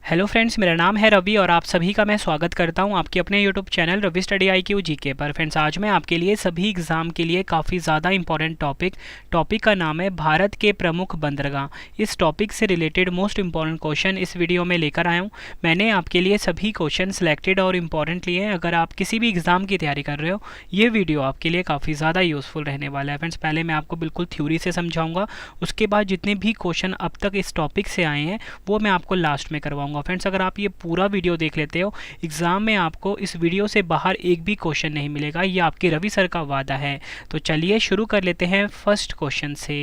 Hello friends, मेरा नाम है रवि और आप सभी का मैं स्वागत करता हूं आपके अपने YouTube channel Ravi study IQ GK पर। फ्रेंड्स, आज मैं आपके लिए सभी एग्ज़ाम के लिए काफ़ी ज़्यादा इंपॉर्टेंट टॉपिक का नाम है भारत के प्रमुख बंदरगाह। इस टॉपिक से रिलेटेड मोस्ट इंपॉर्टेंट क्वेश्चन इस वीडियो में लेकर आया हूं। मैंने आपके लिए सभी क्वेश्चन सिलेक्टेड और इम्पॉर्टेंट लिए हैं। अगर आप किसी भी एग्ज़ाम की तैयारी कर रहे हो, ये वीडियो आपके लिए काफ़ी ज़्यादा यूज़फुल रहने वाला है। फ्रेंड्स, पहले मैं आपको बिल्कुल थ्योरी से समझाऊँगा, उसके बाद जितने भी क्वेश्चन अब तक इस टॉपिक से आए हैं वो मैं आपको लास्ट में करवाऊँगा। फ्रेंड्स, अगर आप ये पूरा वीडियो देख लेते हो, एग्जाम में आपको इस वीडियो से बाहर एक भी क्वेश्चन नहीं मिलेगा, ये आपके रवि सर का वादा है। तो चलिए शुरू कर लेते हैं फर्स्ट क्वेश्चन से।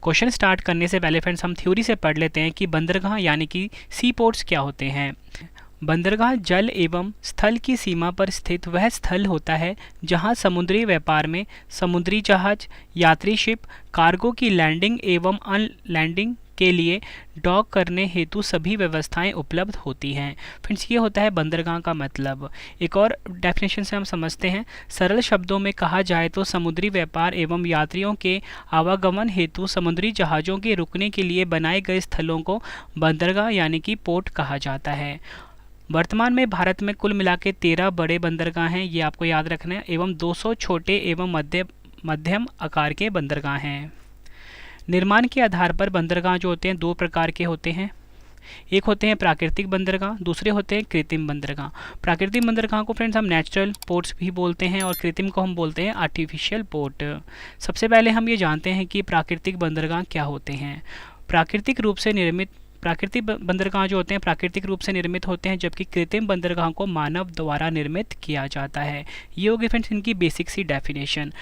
क्वेश्चन स्टार्ट करने से पहले फ्रेंड्स हम थ्योरी से पढ़ लेते हैं कि बंदरगाह यानी कि सी पोर्ट्स क्या होते हैं। बंदरगाह जल एवं स्थल की सीमा पर स्थित वह स्थल होता है जहां समुद्री व्यापार में समुद्री जहाज, यात्री शिप, कार्गो की लैंडिंग एवं अनलैंडिंग के लिए डॉक करने हेतु सभी व्यवस्थाएं उपलब्ध होती हैं। फ्रेंड्स, ये होता है बंदरगाह का मतलब। एक और डेफिनेशन से हम समझते हैं। सरल शब्दों में कहा जाए तो समुद्री व्यापार एवं यात्रियों के आवागमन हेतु समुद्री जहाज़ों के रुकने के लिए बनाए गए स्थलों को बंदरगाह यानी कि पोर्ट कहा जाता है। वर्तमान में भारत में कुल मिला के 13 बड़े बंदरगाह हैं, ये आपको याद रखना है, एवं 200 छोटे एवं मध्यम आकार के बंदरगाह हैं। निर्माण के आधार पर बंदरगाह जो होते हैं दो प्रकार के होते हैं। एक होते हैं प्राकृतिक बंदरगाह, दूसरे होते हैं कृत्रिम बंदरगाह। प्राकृतिक बंदरगाह को फ्रेंड्स हम नेचुरल पोर्ट्स भी बोलते हैं और कृत्रिम को हम बोलते हैं आर्टिफिशियल पोर्ट। सबसे पहले हम ये जानते हैं कि प्राकृतिक बंदरगाह क्या होते हैं। प्राकृतिक बंदरगाह जो होते हैं प्राकृतिक रूप से निर्मित होते हैं, जबकि कृत्रिम बंदरगाह को मानव द्वारा निर्मित किया जाता है। ये होगी फ्रेंड्स इनकी बेसिक सी डेफिनेशन।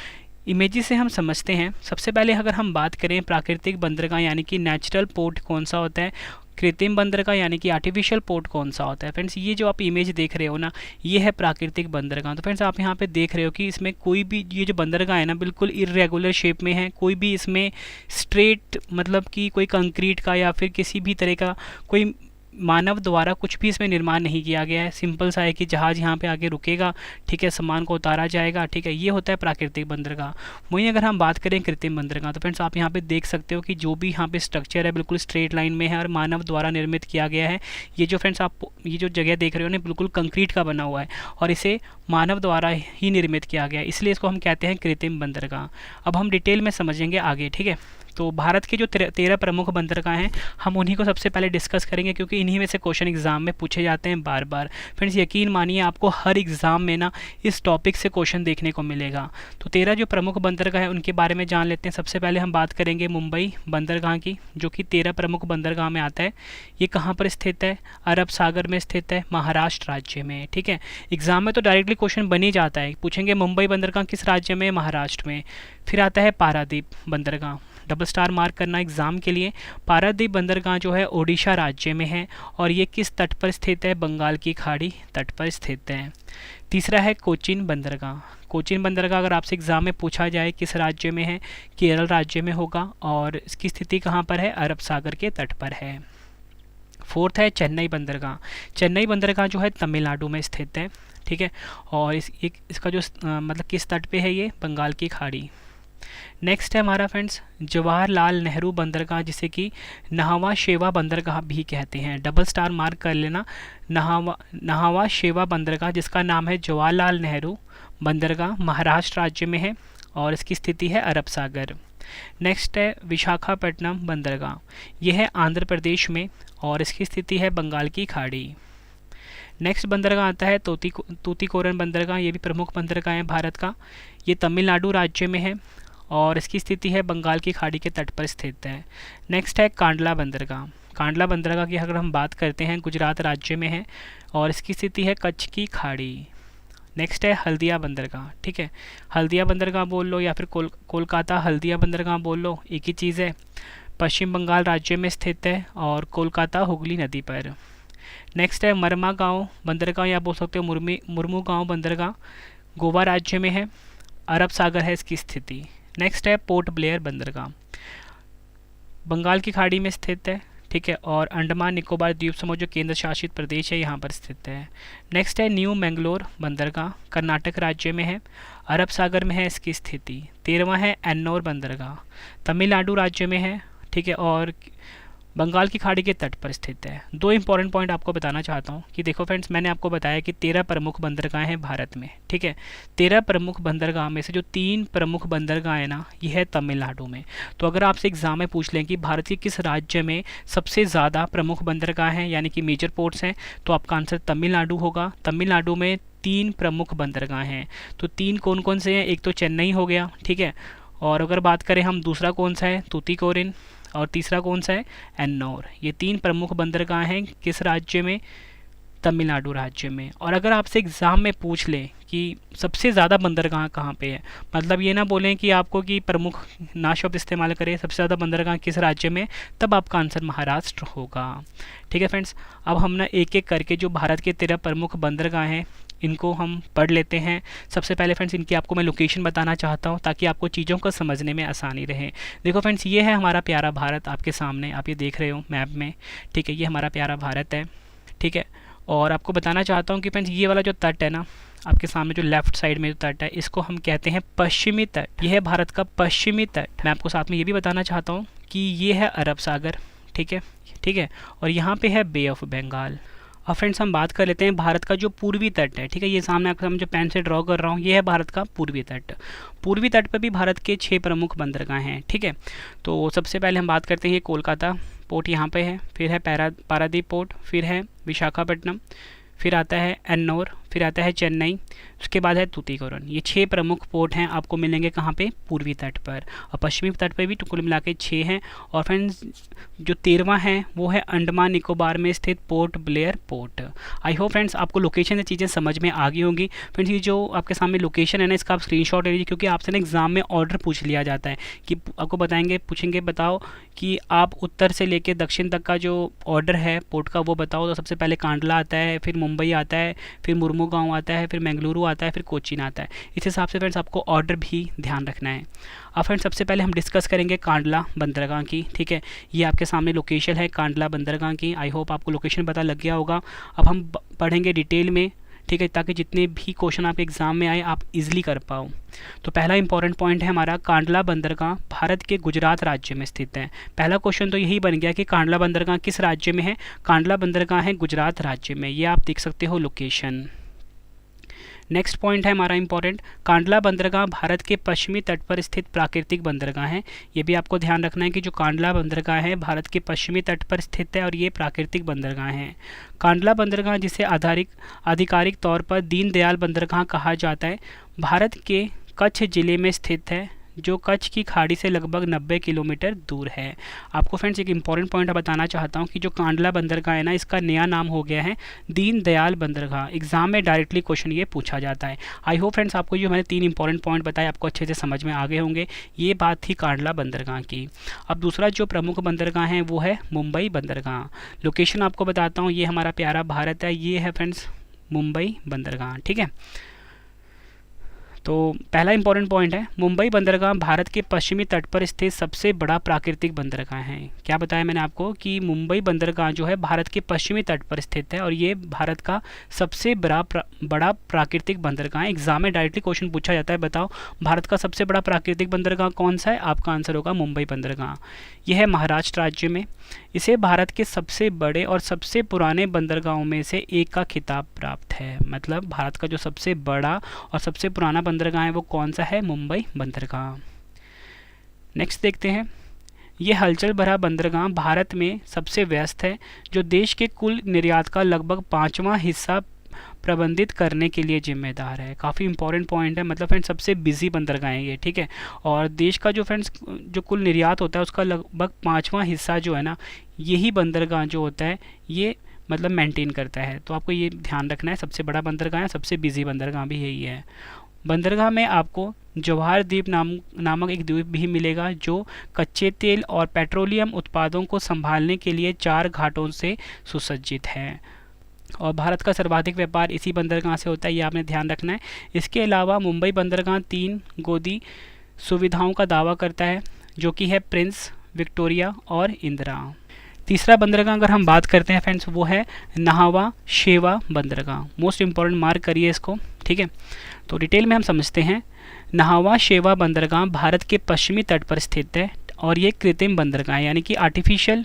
इमेजेस से हम समझते हैं। सबसे पहले अगर हम बात करें प्राकृतिक बंदरगाह यानी कि नेचुरल पोर्ट कौन सा होता है, कृत्रिम बंदरगाह यानी कि आर्टिफिशियल पोर्ट कौन सा होता है। फ्रेंड्स, ये जो आप इमेज देख रहे हो ना, ये है प्राकृतिक बंदरगाह। तो फ्रेंड्स, आप यहाँ पे देख रहे हो कि इसमें कोई भी ये जो बंदरगाह है ना बिल्कुल इरेगुलर शेप में है। कोई भी इसमें स्ट्रेट मतलब कि कोई कंक्रीट का या फिर किसी भी तरह का कोई मानव द्वारा कुछ भी इसमें निर्माण नहीं किया गया है। सिंपल सा है कि जहाज़ यहाँ पे आके रुकेगा, ठीक है, सामान को उतारा जाएगा, ठीक है। ये होता है प्राकृतिक बंदरगाह। वहीं अगर हम बात करें कृत्रिम बंदरगाह, तो फ्रेंड्स आप यहाँ पे देख सकते हो कि जो भी यहाँ पे स्ट्रक्चर है बिल्कुल स्ट्रेट लाइन में है और मानव द्वारा निर्मित किया गया है। ये जो फ्रेंड्स आप ये जो जगह देख रहे हो ना बिल्कुल कंक्रीट का बना हुआ है और इसे मानव द्वारा ही निर्मित किया गया है, इसलिए इसको हम कहते हैं कृत्रिम बंदरगाह। अब हम डिटेल में समझेंगे आगे, ठीक है। तो भारत के जो 13 प्रमुख बंदरगाह हैं, हम उन्हीं को सबसे पहले डिस्कस करेंगे क्योंकि इन्हीं में से क्वेश्चन एग्जाम में पूछे जाते हैं बार बार। फ्रेंड्स, यकीन मानिए आपको हर एग्जाम में ना इस टॉपिक से क्वेश्चन देखने को मिलेगा। तो 13 जो प्रमुख बंदरगाह हैं उनके बारे में जान लेते हैं। सबसे पहले हम बात करेंगे मुंबई बंदरगाह की, जो कि 13 प्रमुख बंदरगाह में आता है। ये कहाँ पर स्थित है? अरब सागर में स्थित है, महाराष्ट्र राज्य में, ठीक है। एग्जाम में तो डायरेक्टली क्वेश्चन बन ही जाता है, पूछेंगे मुंबई बंदरगाह किस राज्य में? महाराष्ट्र में। फिर आता है पारादीप बंदरगाह, डबल स्टार मार्क करना एग्जाम के लिए। पारादीप बंदरगाह जो है ओडिशा राज्य में है और ये किस तट पर स्थित है? बंगाल की खाड़ी तट पर स्थित है। तीसरा है कोचीन बंदरगाह। कोचीन बंदरगाह अगर आपसे एग्जाम में पूछा जाए किस राज्य में है? केरल राज्य में होगा और इसकी स्थिति कहाँ पर है? अरब सागर के तट पर है। फोर्थ है चेन्नई बंदरगाह। चेन्नई बंदरगाह जो है तमिलनाडु में स्थित है, ठीक है। और इसका जो मतलब किस तट पे है? ये बंगाल की खाड़ी। नेक्स्ट है हमारा फ्रेंड्स जवाहरलाल नेहरू बंदरगाह, जिसे कि नहावा शेवा बंदरगाह भी कहते हैं। डबल स्टार मार्क कर लेना। नहावा शेवा बंदरगाह, जिसका नाम है जवाहरलाल नेहरू बंदरगाह, महाराष्ट्र राज्य में है और इसकी स्थिति है अरब सागर। नेक्स्ट है विशाखापट्टनम बंदरगाह, यह है आंध्र प्रदेश में और इसकी स्थिति है बंगाल की खाड़ी। नेक्स्ट बंदरगाह आता है तूतीकोरन बंदरगाह, ये भी प्रमुख बंदरगाह है भारत का। ये तमिलनाडु राज्य में है और इसकी स्थिति है बंगाल की खाड़ी के तट पर स्थित है। नेक्स्ट है कांडला बंदरगाह। कांडला बंदरगाह की अगर हम बात करते हैं गुजरात राज्य में है और इसकी स्थिति है कच्छ की खाड़ी। नेक्स्ट है हल्दिया बंदरगाह, ठीक है। हल्दिया बंदरगाह बोल लो या फिर कोलकाता हल्दिया बंदरगाह बोल लो, एक ही चीज़ है। पश्चिम बंगाल राज्य में स्थित है और कोलकाता हुगली नदी पर। नेक्स्ट है मरमा गांव बंदरगाह या बोल सकते हो मुर्मू गांव बंदरगाह, गोवा राज्य में है, अरब सागर है इसकी स्थिति। नेक्स्ट है पोर्ट ब्लेयर बंदरगाह, बंगाल की खाड़ी में स्थित है, ठीक है, और अंडमान निकोबार द्वीप समूह जो केंद्र शासित प्रदेश है यहाँ पर स्थित है। नेक्स्ट है न्यू मैंगलोर बंदरगाह, कर्नाटक राज्य में है, अरब सागर में है इसकी स्थिति। 13वां है एन्नौर बंदरगाह, तमिलनाडु राज्य में है, ठीक है, और बंगाल की खाड़ी के तट पर स्थित है। दो इंपॉर्टेंट पॉइंट आपको बताना चाहता हूँ कि देखो फ्रेंड्स, मैंने आपको बताया कि 13 प्रमुख बंदरगाहें हैं भारत में, ठीक है। 13 प्रमुख बंदरगाह में से जो 3 प्रमुख बंदरगाह है ना, ये है तमिलनाडु में। तो अगर आपसे एग्जाम में पूछ लें कि भारत के किस राज्य में सबसे ज़्यादा प्रमुख बंदरगाह हैं यानी कि मेजर पोर्ट्स हैं, तो आपका आंसर तमिलनाडु होगा। तमिलनाडु में 3 प्रमुख बंदरगाह हैं। तो 3 कौन कौन से हैं? एक तो चेन्नई हो गया, ठीक है, और अगर बात करें हम दूसरा कौन सा है, तूतीकोरिन, और तीसरा कौन सा है, एन्नौर। ये 3 प्रमुख बंदरगाह हैं किस राज्य में? तमिलनाडु राज्य में। और अगर आपसे एग्ज़ाम में पूछ लें कि सबसे ज़्यादा बंदरगाह कहाँ पे है, मतलब ये ना बोलें कि आपको कि प्रमुख ना शब्द इस्तेमाल करें, सबसे ज़्यादा बंदरगाह किस राज्य में, तब आपका आंसर महाराष्ट्र होगा। ठीक है फ्रेंड्स, अब हम ना एक एक करके जो भारत के 13 प्रमुख बंदरगाह हैं इनको हम पढ़ लेते हैं। सबसे पहले फ्रेंड्स, इनकी आपको मैं लोकेशन बताना चाहता हूँ ताकि आपको चीज़ों को समझने में आसानी रहे। देखो फ्रेंड्स, ये है हमारा प्यारा भारत, आपके सामने आप ये देख रहे हो मैप में, ठीक है, ये हमारा प्यारा भारत है, ठीक है। और आपको बताना चाहता हूँ कि फ्रेंड्स, ये वाला जो तट है ना, आपके सामने जो लेफ्ट साइड में जो तट है, इसको हम कहते हैं पश्चिमी तट। ये है भारत का पश्चिमी तट। मैं आपको साथ में ये भी बताना चाहता हूँ कि ये है अरब सागर, ठीक है, ठीक है, और यहाँ पे है बे ऑफ बंगाल। अब फ्रेंड्स, हम बात कर लेते हैं भारत का जो पूर्वी तट है, ठीक है, ये सामने आपको हम जो पेन से ड्रॉ कर रहा हूँ, ये है भारत का पूर्वी तट। पूर्वी तट पर भी भारत के 6 प्रमुख बंदरगाह हैं, ठीक है। तो सबसे पहले हम बात करते हैं कोलकाता पोर्ट, यहाँ पे है, फिर है पारादीप पोर्ट, फिर है विशाखापट्टनम, फिर आता है एन्नौर, फिर आता है चेन्नई, उसके बाद है तूतीकोरिन। ये 6 प्रमुख पोर्ट हैं, आपको मिलेंगे कहाँ पे? पूर्वी तट पर। और पश्चिमी तट पर भी कुल मिला के 6 हैं। और फ्रेंड्स, जो 13वां है वो है अंडमान निकोबार में स्थित port Blair port. I hope friends आपको लोकेशन से चीज़ें समझ में आ गई होंगी। फ्रेंड्स, ये जो आपके सामने लोकेशन है ना, इसका आप स्क्रीनशॉट ले लीजिए, क्योंकि आपसे ना एग्जाम में ऑर्डर पूछ लिया जाता है कि आपको बताएंगे, पूछेंगे बताओ कि आप उत्तर से लेकर दक्षिण तक का जो ऑर्डर है पोर्ट का वो बताओ। तो सबसे पहले कांडला आता है, फिर मुंबई आता है, फिर मुर्मुगांव आता है, फिर मंगलुरु आता है, फिर कोचीन आता है। इस हिसाब से फ्रेंड्स आपको ऑर्डर भी ध्यान रखना है। अब फ्रेंड्स, सबसे पहले हम डिस्कस करेंगे कांडला बंदरगाह की, ठीक है। ये आपके सामने लोकेशन है कांडला बंदरगाह की। आई होप आपको लोकेशन पता लग गया होगा। अब हम पढ़ेंगे डिटेल में, ठीक है, ताकि जितने भी क्वेश्चन आपके एग्जाम में आए आप इजीली कर पाओ। तो पहला इंपॉर्टेंट पॉइंट है हमारा, कांडला बंदरगाह भारत के गुजरात राज्य में स्थित है। पहला क्वेश्चन तो यही बन गया कि कांडला बंदरगाह किस राज्य में है? कांडला बंदरगाह है गुजरात राज्य में। ये आप देख सकते हो लोकेशन। नेक्स्ट पॉइंट है हमारा इंपॉर्टेंट, कांडला बंदरगाह भारत के पश्चिमी तट पर स्थित प्राकृतिक बंदरगाह है। ये भी आपको ध्यान रखना है कि जो कांडला बंदरगाह है भारत के पश्चिमी तट पर स्थित है और ये प्राकृतिक बंदरगाह है। कांडला बंदरगाह, जिसे आधिकारिक तौर पर दीनदयाल बंदरगाह कहा जाता है, भारत के कच्छ जिले में स्थित है, जो कच्छ की खाड़ी से लगभग 90 किलोमीटर दूर है। आपको फ्रेंड्स एक इंपॉर्टेंट पॉइंट बताना चाहता हूँ कि जो कांडला बंदरगाह है ना, इसका नया नाम हो गया है दीनदयाल बंदरगाह। एग्जाम में डायरेक्टली क्वेश्चन ये पूछा जाता है। आई होप फ्रेंड्स आपको जो मैंने 3 इंपॉर्टेंट पॉइंट बताए आपको अच्छे से समझ में आ गए होंगे। ये बात थी कांडला बंदरगाह की। अब दूसरा जो प्रमुख बंदरगाह है वो है मुंबई बंदरगाह। लोकेशन आपको बताता हूँ, ये हमारा प्यारा भारत है, ये है फ्रेंड्स मुंबई बंदरगाह, ठीक है। तो पहला इंपॉर्टेंट पॉइंट है, मुंबई बंदरगाह भारत के पश्चिमी तट पर स्थित सबसे बड़ा प्राकृतिक बंदरगाह है। क्या बताया मैंने आपको कि मुंबई बंदरगाह जो है भारत के पश्चिमी तट पर स्थित है और ये भारत का सबसे बड़ा प्राकृतिक बंदरगाह है। एग्जाम में डायरेक्टली क्वेश्चन पूछा जाता है, बताओ भारत का सबसे बड़ा प्राकृतिक बंदरगाह कौन सा है? आपका आंसर होगा मुंबई बंदरगाह। यह है महाराष्ट्र राज्य में। इसे भारत के सबसे बड़े और सबसे पुराने बंदरगाहों में से एक का खिताब प्राप्त है। मतलब भारत का जो सबसे बड़ा और सबसे पुराना बंदरगाह है वो कौन सा है? मुंबई बंदरगाह। नेक्स्ट देखते हैं, ये हलचल भरा बंदरगाह भारत में सबसे व्यस्त है, जो देश के कुल निर्यात का लगभग 5वां हिस्सा प्रबंधित करने के लिए जिम्मेदार है। काफ़ी इंपॉर्टेंट पॉइंट है, मतलब फ्रेंड्स सबसे बिजी बंदरगाह है ये, ठीक है। और देश का जो फ्रेंड्स जो कुल निर्यात होता है उसका लगभग 5वां हिस्सा जो है ना, यही बंदरगाह जो होता है ये मतलब मेंटेन करता है। तो आपको ये ध्यान रखना है, सबसे बड़ा बंदरगाह है, सबसे बिजी बंदरगाह भी यही है। बंदरगाह में आपको जवाहर द्वीप नामक एक द्वीप भी मिलेगा, जो कच्चे तेल और पेट्रोलियम उत्पादों को संभालने के लिए 4 घाटों से सुसज्जित है। और भारत का सर्वाधिक व्यापार इसी बंदरगाह से होता है, ये आपने ध्यान रखना है। इसके अलावा मुंबई बंदरगाह 3 गोदी सुविधाओं का दावा करता है, जो कि है प्रिंस, विक्टोरिया और इंदिरा। तीसरा बंदरगाह अगर हम बात करते हैं फ्रेंड्स, वो है नाहवा शेवा बंदरगाह। मोस्ट इंपॉर्टेंट मार्क करिए इसको, ठीक है। तो डिटेल में हम समझते हैं। नाहवा शेवा बंदरगाह भारत के पश्चिमी तट पर स्थित है और ये कृत्रिम बंदरगाह है, यानी कि आर्टिफिशियल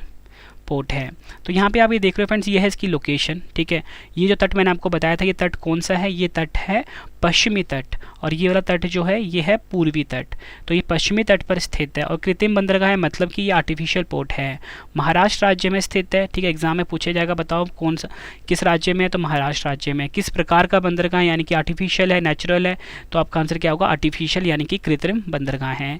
पोर्ट है। तो यहाँ पे आप ये देख रहे हो फ्रेंड्स, ये है इसकी लोकेशन, ठीक है। ये जो तट मैंने आपको बताया था, ये तट कौन सा है, ये तट है पश्चिमी तट, और ये वाला तट जो है ये है पूर्वी तट। तो ये पश्चिमी तट पर स्थित है, और कृत्रिम बंदरगाह है मतलब कि ये आर्टिफिशियल पोर्ट है। महाराष्ट्र राज्य में स्थित है, ठीक है। एग्जाम में पूछा जाएगा, बताओ कौन सा किस राज्य में है, तो महाराष्ट्र राज्य में। किस प्रकार का बंदरगाह, यानी कि आर्टिफिशियल है, नेचुरल है, तो आपका आंसर क्या होगा, आर्टिफिशियल यानी कि कृत्रिम बंदरगाह है।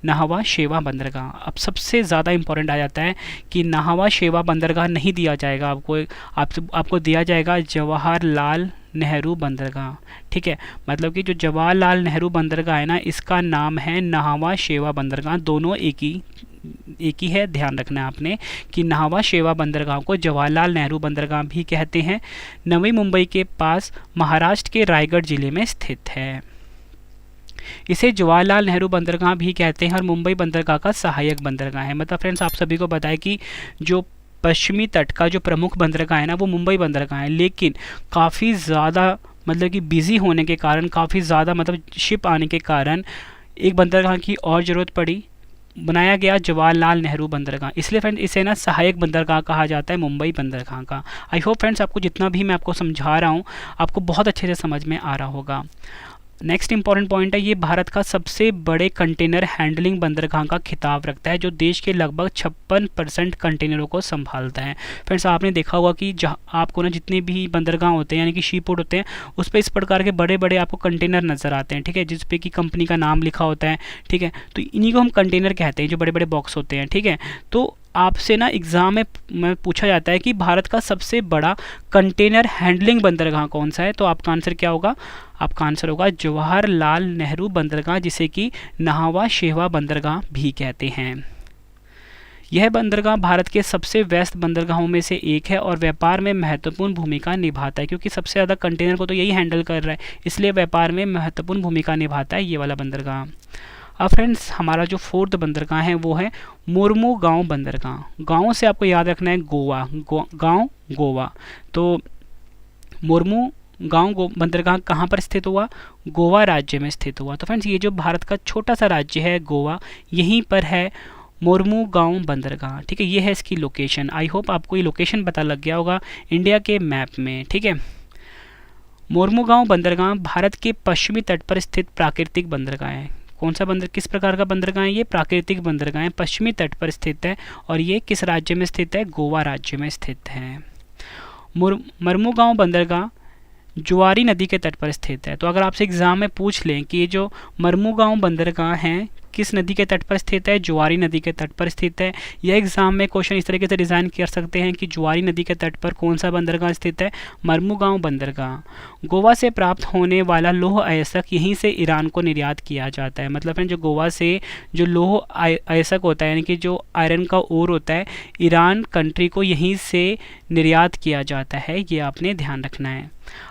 नाहवा शेवा बंदरगाह, अब सबसे ज़्यादा इंपॉर्टेंट आ जाता है कि नाहवा शेवा बंदरगाह नहीं दिया जाएगा आपको दिया जाएगा जवाहरलाल नेहरू बंदरगाह, ठीक है। मतलब कि जो जवाहरलाल नेहरू बंदरगाह है ना, इसका नाम है नाहवा शेवा बंदरगाह, दोनों एक ही है। ध्यान रखना है आपने कि नाहवा शेवा बंदरगाह को जवाहरलाल नेहरू बंदरगाह भी कहते हैं। नवी मुंबई के पास महाराष्ट्र के रायगढ़ जिले में स्थित है। इसे जवाहरलाल नेहरू बंदरगाह भी कहते हैं और मुंबई बंदरगाह का सहायक बंदरगाह है। मतलब फ्रेंड्स, आप सभी को बताया कि जो पश्चिमी तट का जो प्रमुख बंदरगाह है ना, वो मुंबई बंदरगाह है, लेकिन काफ़ी ज़्यादा मतलब कि बिजी होने के कारण, काफ़ी ज़्यादा मतलब शिप आने के कारण एक बंदरगाह की और ज़रूरत पड़ी, बनाया गया जवाहरलाल नेहरू बंदरगाह। इसलिए फ्रेंड्स इसे ना सहायक बंदरगाह कहा जाता है मुंबई बंदरगाह का। आई होप फ्रेंड्स आपको जितना भी मैं आपको समझा रहा हूँ आपको बहुत अच्छे से समझ में आ रहा होगा। नेक्स्ट इंपॉर्टेंट पॉइंट है, ये भारत का सबसे बड़े कंटेनर हैंडलिंग बंदरगाह का खिताब रखता है, जो देश के लगभग 56% कंटेनरों को संभालता है। फ्रेंड्स, आपने देखा होगा कि जहाँ आपको ना जितने भी बंदरगाह होते हैं यानी कि शी पोर्ट होते हैं, उस पर इस प्रकार के बड़े बड़े आपको कंटेनर नज़र आते हैं, ठीक है, जिस पे कि कंपनी का नाम लिखा होता है, ठीक है। तो इन्हीं को हम कंटेनर कहते हैं, जो बड़े बड़े बॉक्स होते हैं, ठीक है। तो आपसे ना एग्ज़ाम में पूछा जाता है कि भारत का सबसे बड़ा कंटेनर हैंडलिंग बंदरगाह कौन सा है, तो आपका आंसर क्या होगा, आपका आंसर होगा जवाहरलाल नेहरू बंदरगाह, जिसे कि नाहवा शेवा बंदरगाह भी कहते हैं। यह बंदरगाह भारत के सबसे व्यस्त बंदरगाहों में से एक है और व्यापार में महत्वपूर्ण भूमिका निभाता है, क्योंकि सबसे ज़्यादा कंटेनर को तो यही हैंडल कर रहा है, इसलिए व्यापार में महत्वपूर्ण भूमिका निभाता है ये वाला बंदरगाह। अब फ्रेंड्स, हमारा जो फोर्थ बंदरगाह है वो है मुर्मुगांव बंदरगाह। गाँव से आपको याद रखना है गोवा, गाँव गोवा। तो मुर्मुगांव बंदरगाह कहाँ पर स्थित हुआ, गोवा राज्य में स्थित हुआ। तो फ्रेंड्स, ये जो भारत का छोटा सा राज्य है गोवा, यहीं पर है मुर्मुगांव बंदरगाह, ठीक है। ये है इसकी लोकेशन। आई होप आपको ये लोकेशन पता लग गया होगा इंडिया के मैप में, ठीक है। मुर्मुगांव बंदरगाह भारत के पश्चिमी तट पर स्थित प्राकृतिक बंदरगाह है। कौन सा किस प्रकार का बंदरगाह है, ये प्राकृतिक बंदरगाह है, पश्चिमी तट पर स्थित है, और ये किस राज्य में स्थित है, गोवा राज्य में स्थित है। मुर्मुगांव बंदरगाह जुआरी नदी के तट पर स्थित है। तो अगर आपसे एग्जाम में पूछ लें कि ये जो मुर्मुगांव बंदरगाह है किस नदी के तट पर स्थित है, जुआरी नदी के तट पर स्थित है। यह एग्जाम में क्वेश्चन इस तरीके से डिज़ाइन कर सकते हैं कि जुआरी नदी के तट पर कौन सा बंदरगाह स्थित है, मुर्मुगांव बंदरगाह। गोवा से प्राप्त होने वाला लौह अयस्क यहीं से ईरान को निर्यात किया जाता है। मतलब फ्रेंड, जो गोवा से जो लौह अयस्क होता है यानी कि जो आयरन का ओर होता है, ईरान कंट्री को यहीं से निर्यात किया जाता है, ये आपने ध्यान रखना है।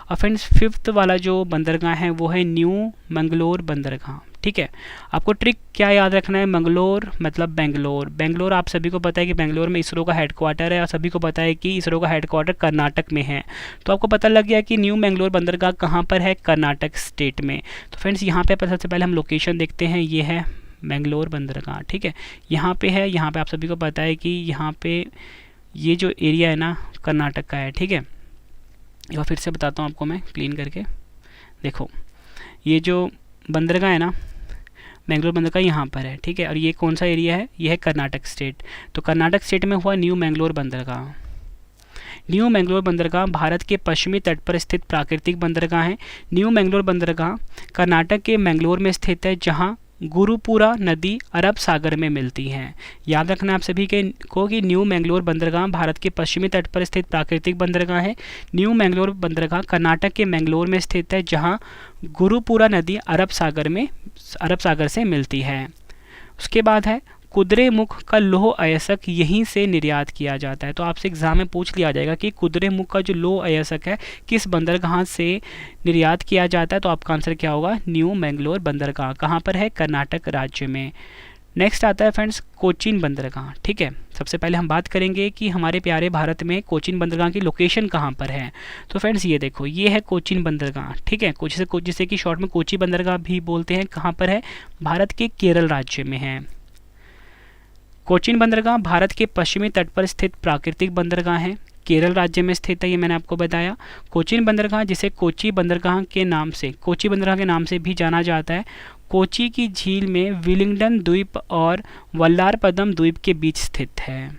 और फ्रेंड्स, फिफ्थ वाला जो बंदरगाह है वो है न्यू मंगलोर बंदरगाह, ठीक है। आपको ट्रिक क्या याद रखना है, मंगलोर मतलब बेंगलोर। बेंगलोर आप सभी को पता है कि बेंगलोर में इसरो का हेडक्वार्टर है, और सभी को पता है कि इसरो का हेडक्वार्टर कर्नाटक में है। तो आपको पता लग गया कि न्यू मंगलोर बंदरगाह कहाँ पर है, कर्नाटक स्टेट में। तो फ्रेंड्स, यहाँ पे सबसे पहले हम लोकेशन देखते हैं, ये है मंगलोर बंदरगाह, ठीक है। यहाँ पे है, यहाँ पे आप सभी को पता है कि यहाँ पे ये जो एरिया है ना कर्नाटक का है, ठीक है। एक बार फिर से बताता हूँ आपको मैं क्लीन करके, देखो ये जो बंदरगाह है ना मैंगलोर बंदरगाह यहाँ पर है, ठीक है। और ये कौन सा एरिया है, ये है कर्नाटक स्टेट। तो कर्नाटक स्टेट में हुआ न्यू मैंगलोर बंदरगाह। न्यू मैंगलोर बंदरगाह भारत के पश्चिमी तट पर स्थित प्राकृतिक बंदरगाह है। न्यू मैंगलोर बंदरगाह कर्नाटक के मैंगलोर में स्थित है, जहाँ गुरुपुरा नदी अरब सागर में मिलती है। याद रखना आप सभी को कि न्यू मैंगलोर बंदरगाह भारत के पश्चिमी तट पर स्थित प्राकृतिक बंदरगाह है। न्यू मैंगलोर बंदरगाह कर्नाटक के मैंगलोर में स्थित है, जहां गुरुपुरा नदी अरब सागर से मिलती है। उसके बाद है कुद्रेमुख का लौह अयस्क यहीं से निर्यात किया जाता है। तो आपसे एग्जाम में पूछ लिया जाएगा कि कुद्रेमुख का जो लौह अयस्क है किस बंदरगाह से निर्यात किया जाता है, तो आपका आंसर क्या होगा, न्यू मैंगलोर बंदरगाह। कहाँ पर है, कर्नाटक राज्य में। नेक्स्ट आता है फ्रेंड्स कोचीन बंदरगाह, ठीक है। सबसे पहले हम बात करेंगे कि हमारे प्यारे भारत में कोचीन बंदरगाह की लोकेशन कहाँ पर है। तो फ्रेंड्स ये देखो, ये है कोचीन बंदरगाह, ठीक है। जिसे कि शॉर्ट में कोची बंदरगाह भी बोलते हैं। कहाँ पर है, भारत के केरल राज्य में है। कोचीन बंदरगाह भारत के पश्चिमी तट पर स्थित प्राकृतिक बंदरगाह है, केरल राज्य में स्थित है, ये मैंने आपको बताया। कोचीन बंदरगाह जिसे कोची बंदरगाह के नाम से भी जाना जाता है, कोची की झील में विलिंगडन द्वीप और वल्लारपदम द्वीप के बीच स्थित है।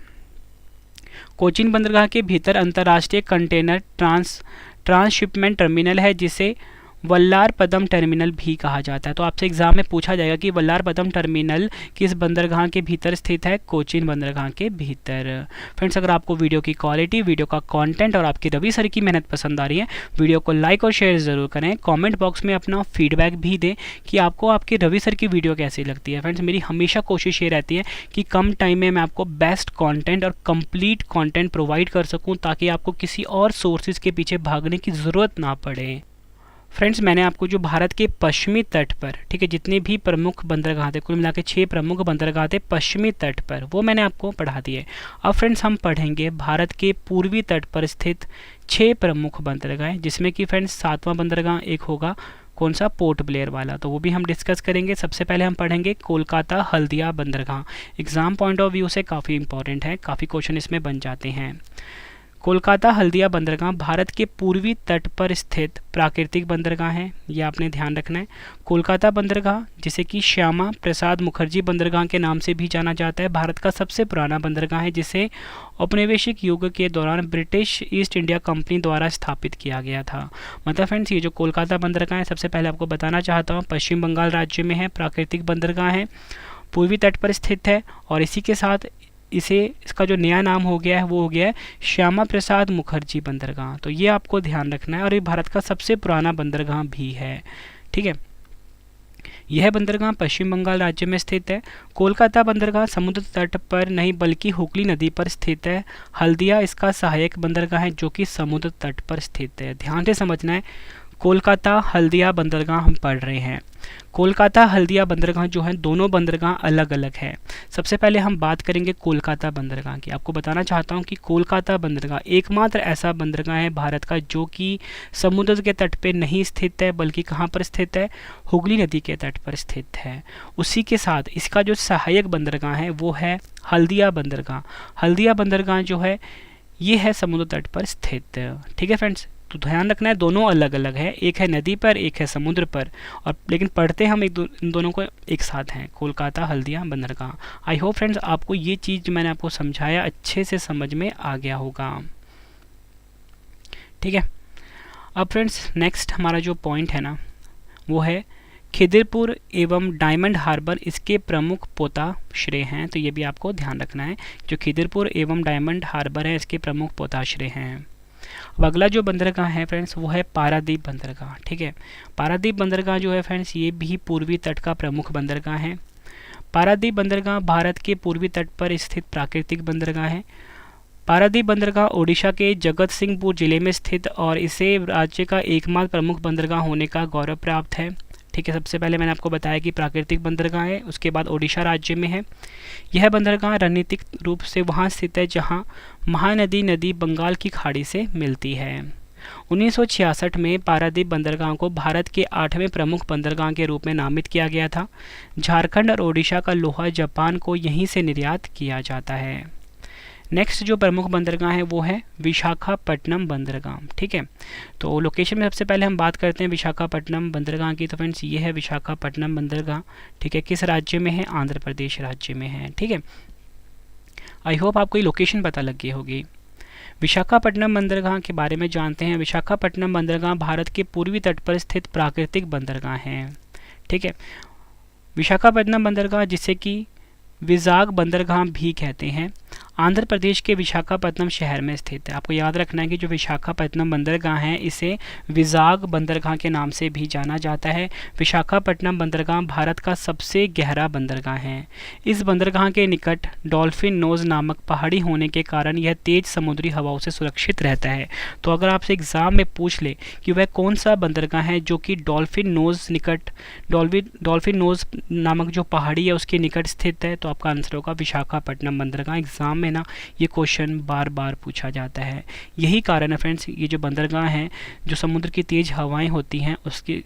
कोचीन बंदरगाह के भीतर अंतर्राष्ट्रीय कंटेनर ट्रांसशिपमेंट टर्मिनल है, जिसे वल्लारपदम टर्मिनल भी कहा जाता है। तो आपसे एग्जाम में पूछा जाएगा कि वल्लारपदम टर्मिनल किस बंदरगाह के भीतर स्थित है, कोचीन बंदरगाह के भीतर। फ्रेंड्स, अगर आपको वीडियो की क्वालिटी, वीडियो का कंटेंट और आपकी रवि सर की मेहनत पसंद आ रही है, वीडियो को लाइक और शेयर ज़रूर करें। कमेंट बॉक्स में अपना फीडबैक भी दें कि आपको आपकी रवि सर की वीडियो कैसी लगती है। फ्रेंड्स, मेरी हमेशा कोशिश ये रहती है कि कम टाइम में मैं आपको बेस्ट कॉन्टेंट और कंप्लीट कॉन्टेंट प्रोवाइड कर सकूँ, ताकि आपको किसी और सोर्सेज के पीछे भागने की ज़रूरत ना पड़े। फ्रेंड्स, मैंने आपको जो भारत के पश्चिमी तट पर, ठीक है, जितने भी प्रमुख बंदरगाह थे, कुल मिला के 6 प्रमुख बंदरगाह थे पश्चिमी तट पर, वो मैंने आपको पढ़ा दिए। अब फ्रेंड्स, हम पढ़ेंगे भारत के पूर्वी तट पर स्थित 6 प्रमुख बंदरगाह, जिसमें कि फ्रेंड्स 7वां बंदरगाह एक होगा, कौन सा, पोर्ट ब्लेयर वाला, तो वो भी हम डिस्कस करेंगे। सबसे पहले हम पढ़ेंगे कोलकाता हल्दिया बंदरगाह। एग्जाम पॉइंट ऑफ व्यू से काफ़ी इंपॉर्टेंट है, काफ़ी क्वेश्चन इसमें बन जाते हैं। कोलकाता हल्दिया बंदरगाह भारत के पूर्वी तट पर स्थित प्राकृतिक बंदरगाह है, ये आपने ध्यान रखना है। कोलकाता बंदरगाह, जिसे कि श्यामा प्रसाद मुखर्जी बंदरगाह के नाम से भी जाना जाता है, भारत का सबसे पुराना बंदरगाह है, जिसे औपनिवेशिक युग के दौरान ब्रिटिश ईस्ट इंडिया कंपनी द्वारा स्थापित किया गया था। मतलब फ्रेंड्स, ये जो कोलकाता बंदरगाह है, सबसे पहले आपको बताना चाहता हूँ, पश्चिम बंगाल राज्य में है, प्राकृतिक बंदरगाह है, पूर्वी तट पर स्थित है, और इसी के साथ इसका जो नया नाम हो गया है वो हो गया है श्यामा प्रसाद मुखर्जी बंदरगाह। तो ये आपको ध्यान रखना है, और ये भारत का सबसे पुराना बंदरगाह भी है। ठीक है, यह बंदरगाह पश्चिम बंगाल राज्य में स्थित है। कोलकाता बंदरगाह समुद्र तट पर नहीं बल्कि हुगली नदी पर स्थित है। हल्दिया इसका सहायक बंदरगाह है, जो कि समुद्र तट पर स्थित है। ध्यान से समझना है, कोलकाता हल्दिया बंदरगाह हम पढ़ रहे हैं। कोलकाता हल्दिया बंदरगाह जो है, दोनों बंदरगाह अलग अलग है। सबसे पहले हम बात करेंगे कोलकाता बंदरगाह की। आपको बताना चाहता हूँ कि कोलकाता बंदरगाह एकमात्र ऐसा बंदरगाह है भारत का, जो कि समुद्र के तट पे नहीं स्थित है, बल्कि कहाँ पर स्थित है, हुगली नदी के तट पर स्थित है। उसी के साथ इसका जो सहायक बंदरगाह है वो है हल्दिया बंदरगाह। हल्दिया बंदरगाह जो है, ये है समुद्र तट पर स्थित। ठीक है फ्रेंड्स, तो ध्यान रखना है, दोनों अलग अलग है, एक है नदी पर, एक है समुद्र पर, और लेकिन पढ़ते हम इन दोनों को एक साथ हैं, कोलकाता हल्दिया बंदरगाह। आई होप फ्रेंड्स आपको ये चीज़ मैंने आपको समझाया अच्छे से समझ में आ गया होगा। ठीक है, अब फ्रेंड्स नेक्स्ट हमारा जो पॉइंट है ना, वो है खिदिरपुर एवं डायमंड हार्बर इसके प्रमुख पोताश्रय हैं। तो ये भी आपको ध्यान रखना है, जो खिदिरपुर एवं डायमंड हार्बर है, इसके प्रमुख पोताश्रय हैं। अब अगला जो बंदरगाह है फ्रेंड्स, वो है पारादीप बंदरगाह। ठीक है, पारादीप बंदरगाह जो है फ्रेंड्स, ये भी पूर्वी तट का प्रमुख बंदरगाह है। पारादीप बंदरगाह भारत के पूर्वी तट पर स्थित प्राकृतिक बंदरगाह है। पारादीप बंदरगाह ओडिशा के जगत सिंहपुर जिले में स्थित और इसे राज्य का एकमात्र प्रमुख बंदरगाह होने का गौरव प्राप्त है। ठीक है, सबसे पहले मैंने आपको बताया कि प्राकृतिक बंदरगाह है, उसके बाद ओडिशा राज्य में है। यह बंदरगाह रणनीतिक रूप से वहाँ स्थित है जहाँ महानदी नदी बंगाल की खाड़ी से मिलती है। 1966 में पारादीप बंदरगाह को भारत के 8वें प्रमुख बंदरगाह के रूप में नामित किया गया था। झारखंड और ओडिशा का लोहा जापान को यहीं से निर्यात किया जाता है। नेक्स्ट जो प्रमुख बंदरगाह है वो है विशाखापट्टनम बंदरगाह। ठीक है, तो लोकेशन में सबसे पहले हम बात करते हैं विशाखापट्टनम बंदरगाह की। तो फ्रेंड्स, ये है विशाखापट्टनम बंदरगाह। ठीक है, किस राज्य में है, आंध्र प्रदेश राज्य में है। ठीक है, आई होप आपको ये लोकेशन पता लग गई होगी। विशाखापट्टनम बंदरगाह के बारे में जानते हैं। विशाखापट्टनम बंदरगाह भारत के पूर्वी तट पर स्थित प्राकृतिक बंदरगाह है। ठीक है, विशाखापट्टनम बंदरगाह जिसे कि विजाग बंदरगाह भी कहते हैं, आंध्र प्रदेश के विशाखापट्टनम शहर में स्थित है। आपको याद रखना है कि जो विशाखापट्टनम बंदरगाह है, इसे विजाग बंदरगाह के नाम से भी जाना जाता है। विशाखापट्टनम बंदरगाह भारत का सबसे गहरा बंदरगाह है। इस बंदरगाह के निकट डॉल्फिन नोज नामक पहाड़ी होने के कारण यह तेज समुद्री हवाओं से सुरक्षित रहता है। तो अगर आपसे एग्जाम में पूछ ले कि वह कौन सा बंदरगाह है जो कि डॉल्फिन नोज नामक जो पहाड़ी है उसके निकट स्थित है, तो आपका आंसर होगा विशाखापट्टनम बंदरगाह। एग्जाम में ना ये क्वेश्चन बार बार पूछा जाता है। यही कारण है फ्रेंड्स, ये जो बंदरगाह है, जो समुद्र की तेज हवाएं होती हैं उसके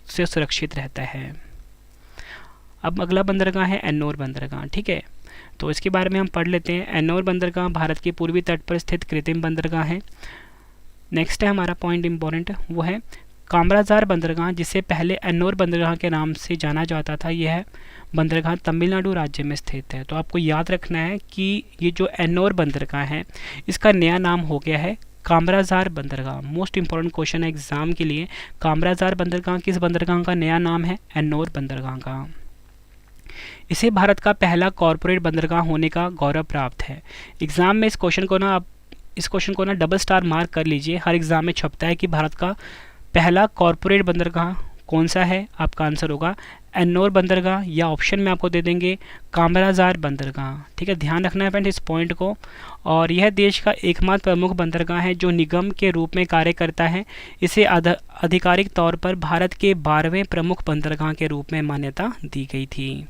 से सुरक्षित रहता है। अब अगला बंदरगाह है एन्नोर बंदरगाह। ठीक है, तो इसके बारे में हम पढ़ लेते हैं। एन्नोर बंदरगाह भारत के पूर्वी तट पर स्थित कृत्रिम बंदरगाह है। नेक्स्ट है हमारा पॉइंट इम्पोर्टेंट, वो है कामराजार बंदरगाह, जिसे पहले एन्नोर बंदरगाह के नाम से जाना जाता था। यह बंदरगाह तमिलनाडु राज्य में स्थित है। तो आपको याद रखना है कि ये जो एन्नोर बंदरगाह है इसका नया नाम हो गया है कामराजार बंदरगाह। मोस्ट इंपॉर्टेंट क्वेश्चन है एग्जाम के लिए, कामराजार बंदरगाह किस बंदरगाह का नया नाम है? एन्नोर बंदरगाह का। इसे भारत का पहला कॉरपोरेट बंदरगाह होने का गौरव प्राप्त है। एग्जाम में इस क्वेश्चन को ना डबल स्टार मार्क कर लीजिए, हर एग्जाम में छपता है कि भारत का पहला कॉरपोरेट बंदरगाह कौन सा है। आपका आंसर होगा एन्नोर बंदरगाह, या ऑप्शन में आपको दे देंगे कामराजार बंदरगाह। ठीक है, ध्यान रखना है फ्रेंड्स इस पॉइंट को। और यह देश का एकमात्र प्रमुख बंदरगाह है जो निगम के रूप में कार्य करता है। इसे आधिकारिक तौर पर भारत के 12वें प्रमुख बंदरगाह के रूप में मान्यता दी गई थी।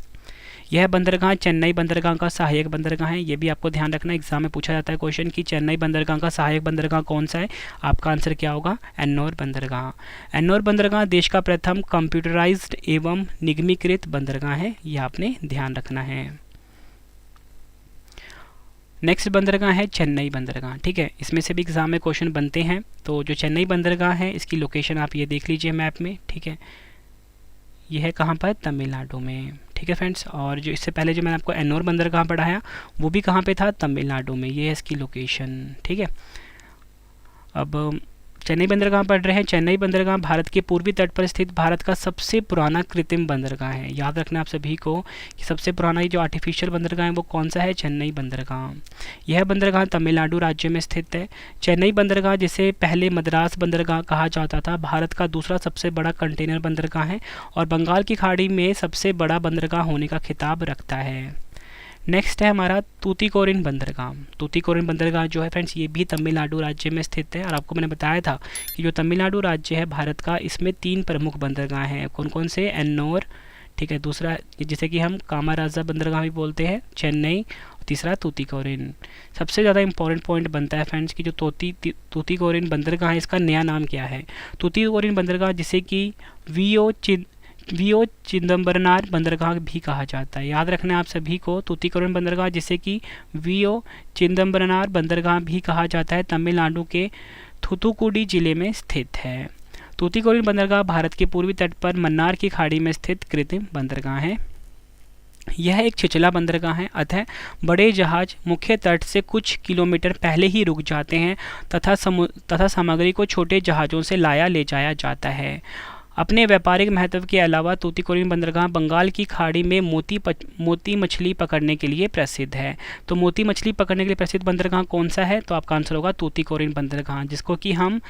यह बंदरगाह चेन्नई बंदरगाह का सहायक बंदरगाह है। ये भी आपको ध्यान रखना है, एग्जाम में पूछा जाता है क्वेश्चन कि चेन्नई बंदरगाह का सहायक बंदरगाह कौन सा है। आपका आंसर क्या होगा? एन्नोर बंदरगाह। एन्नोर बंदरगाह देश का प्रथम कंप्यूटराइज्ड एवं निगमीकृत बंदरगाह है, यह आपने ध्यान रखना है। नेक्स्ट बंदरगाह है चेन्नई बंदरगाह। ठीक है, इसमें से भी एग्जाम में क्वेश्चन बनते हैं। तो जो चेन्नई बंदरगाह है इसकी लोकेशन आप ये देख लीजिए मैप में। ठीक है, यह है कहाँ पर? तमिलनाडु में। ठीक है फ्रेंड्स, और जो इससे पहले जो मैंने आपको एन्नोर बंदरगाह पढ़ाया वो भी कहाँ पे था? तमिलनाडु में। ये है इसकी लोकेशन। ठीक है, अब चेन्नई बंदरगाह पढ़ रहे हैं। चेन्नई बंदरगाह भारत के पूर्वी तट पर स्थित भारत का सबसे पुराना कृत्रिम बंदरगाह है। याद रखना आप सभी को कि सबसे पुराना ये जो आर्टिफिशियल बंदरगाह है वो कौन सा है? चेन्नई बंदरगाह। यह बंदरगाह तमिलनाडु राज्य में स्थित है। चेन्नई बंदरगाह, जिसे पहले मद्रास बंदरगाह कहा जाता था, भारत का दूसरा सबसे बड़ा कंटेनर बंदरगाह है और बंगाल की खाड़ी में सबसे बड़ा बंदरगाह होने का खिताब रखता है। नेक्स्ट है हमारा तूतीकोरिन बंदरगाह। तूतीकोरिन बंदरगाह जो है फ्रेंड्स ये भी तमिलनाडु राज्य में स्थित है। और आपको मैंने बताया था कि जो तमिलनाडु राज्य है भारत का, इसमें 3 प्रमुख बंदरगाह हैं। कौन कौन से? एन्नोर, ठीक है, दूसरा जिसे कि हम कामाराजा बंदरगाह भी बोलते हैं, चेन्नई, तीसरा तूतीकोरिन। सबसे ज़्यादा इंपॉर्टेंट पॉइंट बनता है फ्रेंड्स कि जो तूतीकोरिन बंदरगाह है इसका नया नाम क्या है? तूतीकोरिन बंदरगाह, जिसे कि वीओ चिदम्बरनार बंदरगाह भी कहा जाता है। याद रखना है आप सभी को, तूतीकोरिन बंदरगाह, जिसे कि वीओ चिदम्बरनार बंदरगाह भी कहा जाता है, तमिलनाडु के थूथुकुडी जिले में स्थित है। तूतीकोरिन बंदरगाह भारत के पूर्वी तट पर मन्नार की खाड़ी में स्थित कृत्रिम बंदरगाह है। यह एक छिछला बंदरगाह है, अतः बड़े जहाज मुख्य तट से कुछ किलोमीटर पहले ही रुक जाते हैं तथा सामग्री को छोटे जहाज़ों से ले जाया जाता है। अपने व्यापारिक महत्व के अलावा तूतीकोरिन बंदरगाह बंगाल की खाड़ी में मोती मछली पकड़ने के लिए प्रसिद्ध है। तो मोती मछली पकड़ने के लिए प्रसिद्ध बंदरगाह कौन सा है? तो आपका आंसर होगा तूतीकोरिन बंदरगाह, जिसको कि हम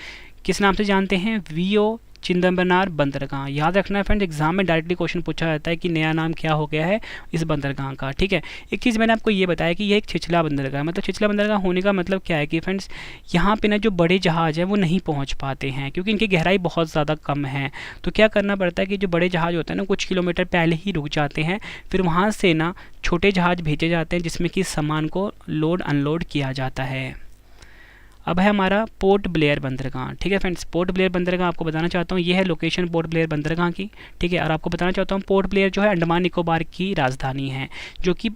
किस नाम से जानते हैं? वीओ चिदम्बरनार बंदरगाह। याद रखना है फ्रेंड्स, एग्जाम में डायरेक्टली क्वेश्चन पूछा जाता है कि नया नाम क्या हो गया है इस बंदरगाह का। ठीक है, एक चीज़ मैंने आपको ये बताया कि यह एक छिछला बंदरगाह है। मतलब छिछला बंदरगाह होने का मतलब क्या है कि फ्रेंड्स यहाँ पे ना जो बड़े जहाज़ हैं वो नहीं पहुँच पाते हैं क्योंकि इनकी गहराई बहुत ज़्यादा कम है। तो क्या करना पड़ता है कि जो बड़े जहाज़ होते हैं ना कुछ किलोमीटर पहले ही रुक जाते हैं, फिर वहाँ से ना छोटे जहाज़ भेजे जाते हैं जिसमें कि सामान को लोड अनलोड किया जाता है। अब है हमारा पोर्ट ब्लेयर बंदरगाह। ठीक है फ्रेंड्स, पोर्ट ब्लेयर बंदरगाह आपको बताना चाहता हूँ, ये है लोकेशन पोर्ट ब्लेयर बंदरगाह की। ठीक है, और आपको बताना चाहता हूँ पोर्ट ब्लेयर जो है अंडमान निकोबार की राजधानी है, जो कि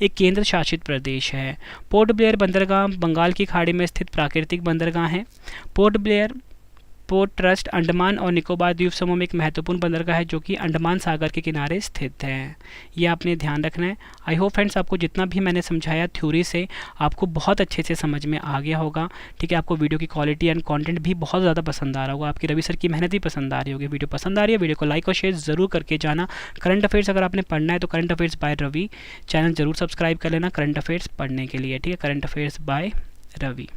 एक केंद्र शासित प्रदेश है। पोर्ट ब्लेयर बंदरगाह बंगाल की खाड़ी में स्थित प्राकृतिक बंदरगाह है। Port Blair port trust Andaman और निकोबार द्वीप समूह में एक महत्वपूर्ण बंदरगाह है जो कि अंडमान सागर के किनारे स्थित है। ये आपने ध्यान रखना है। आई होप फ्रेंड्स आपको जितना भी मैंने समझाया थ्योरी से आपको बहुत अच्छे से समझ में आ गया होगा। ठीक है, आपको वीडियो की क्वालिटी एंड कंटेंट भी बहुत ज़्यादा पसंद आ रहा होगा, आपकी रवि सर की मेहनत भी पसंद आ रही होगी। वीडियो पसंद आ रही है, वीडियो को लाइक और शेयर ज़रूर करके जाना। करंट अफेयर्स अगर आपने पढ़ना है तो current affairs by Ravi channel ज़रूर सब्सक्राइब कर लेना करंट अफेयर्स पढ़ने के लिए। ठीक है, करंट अफेयर्स बाय रवि।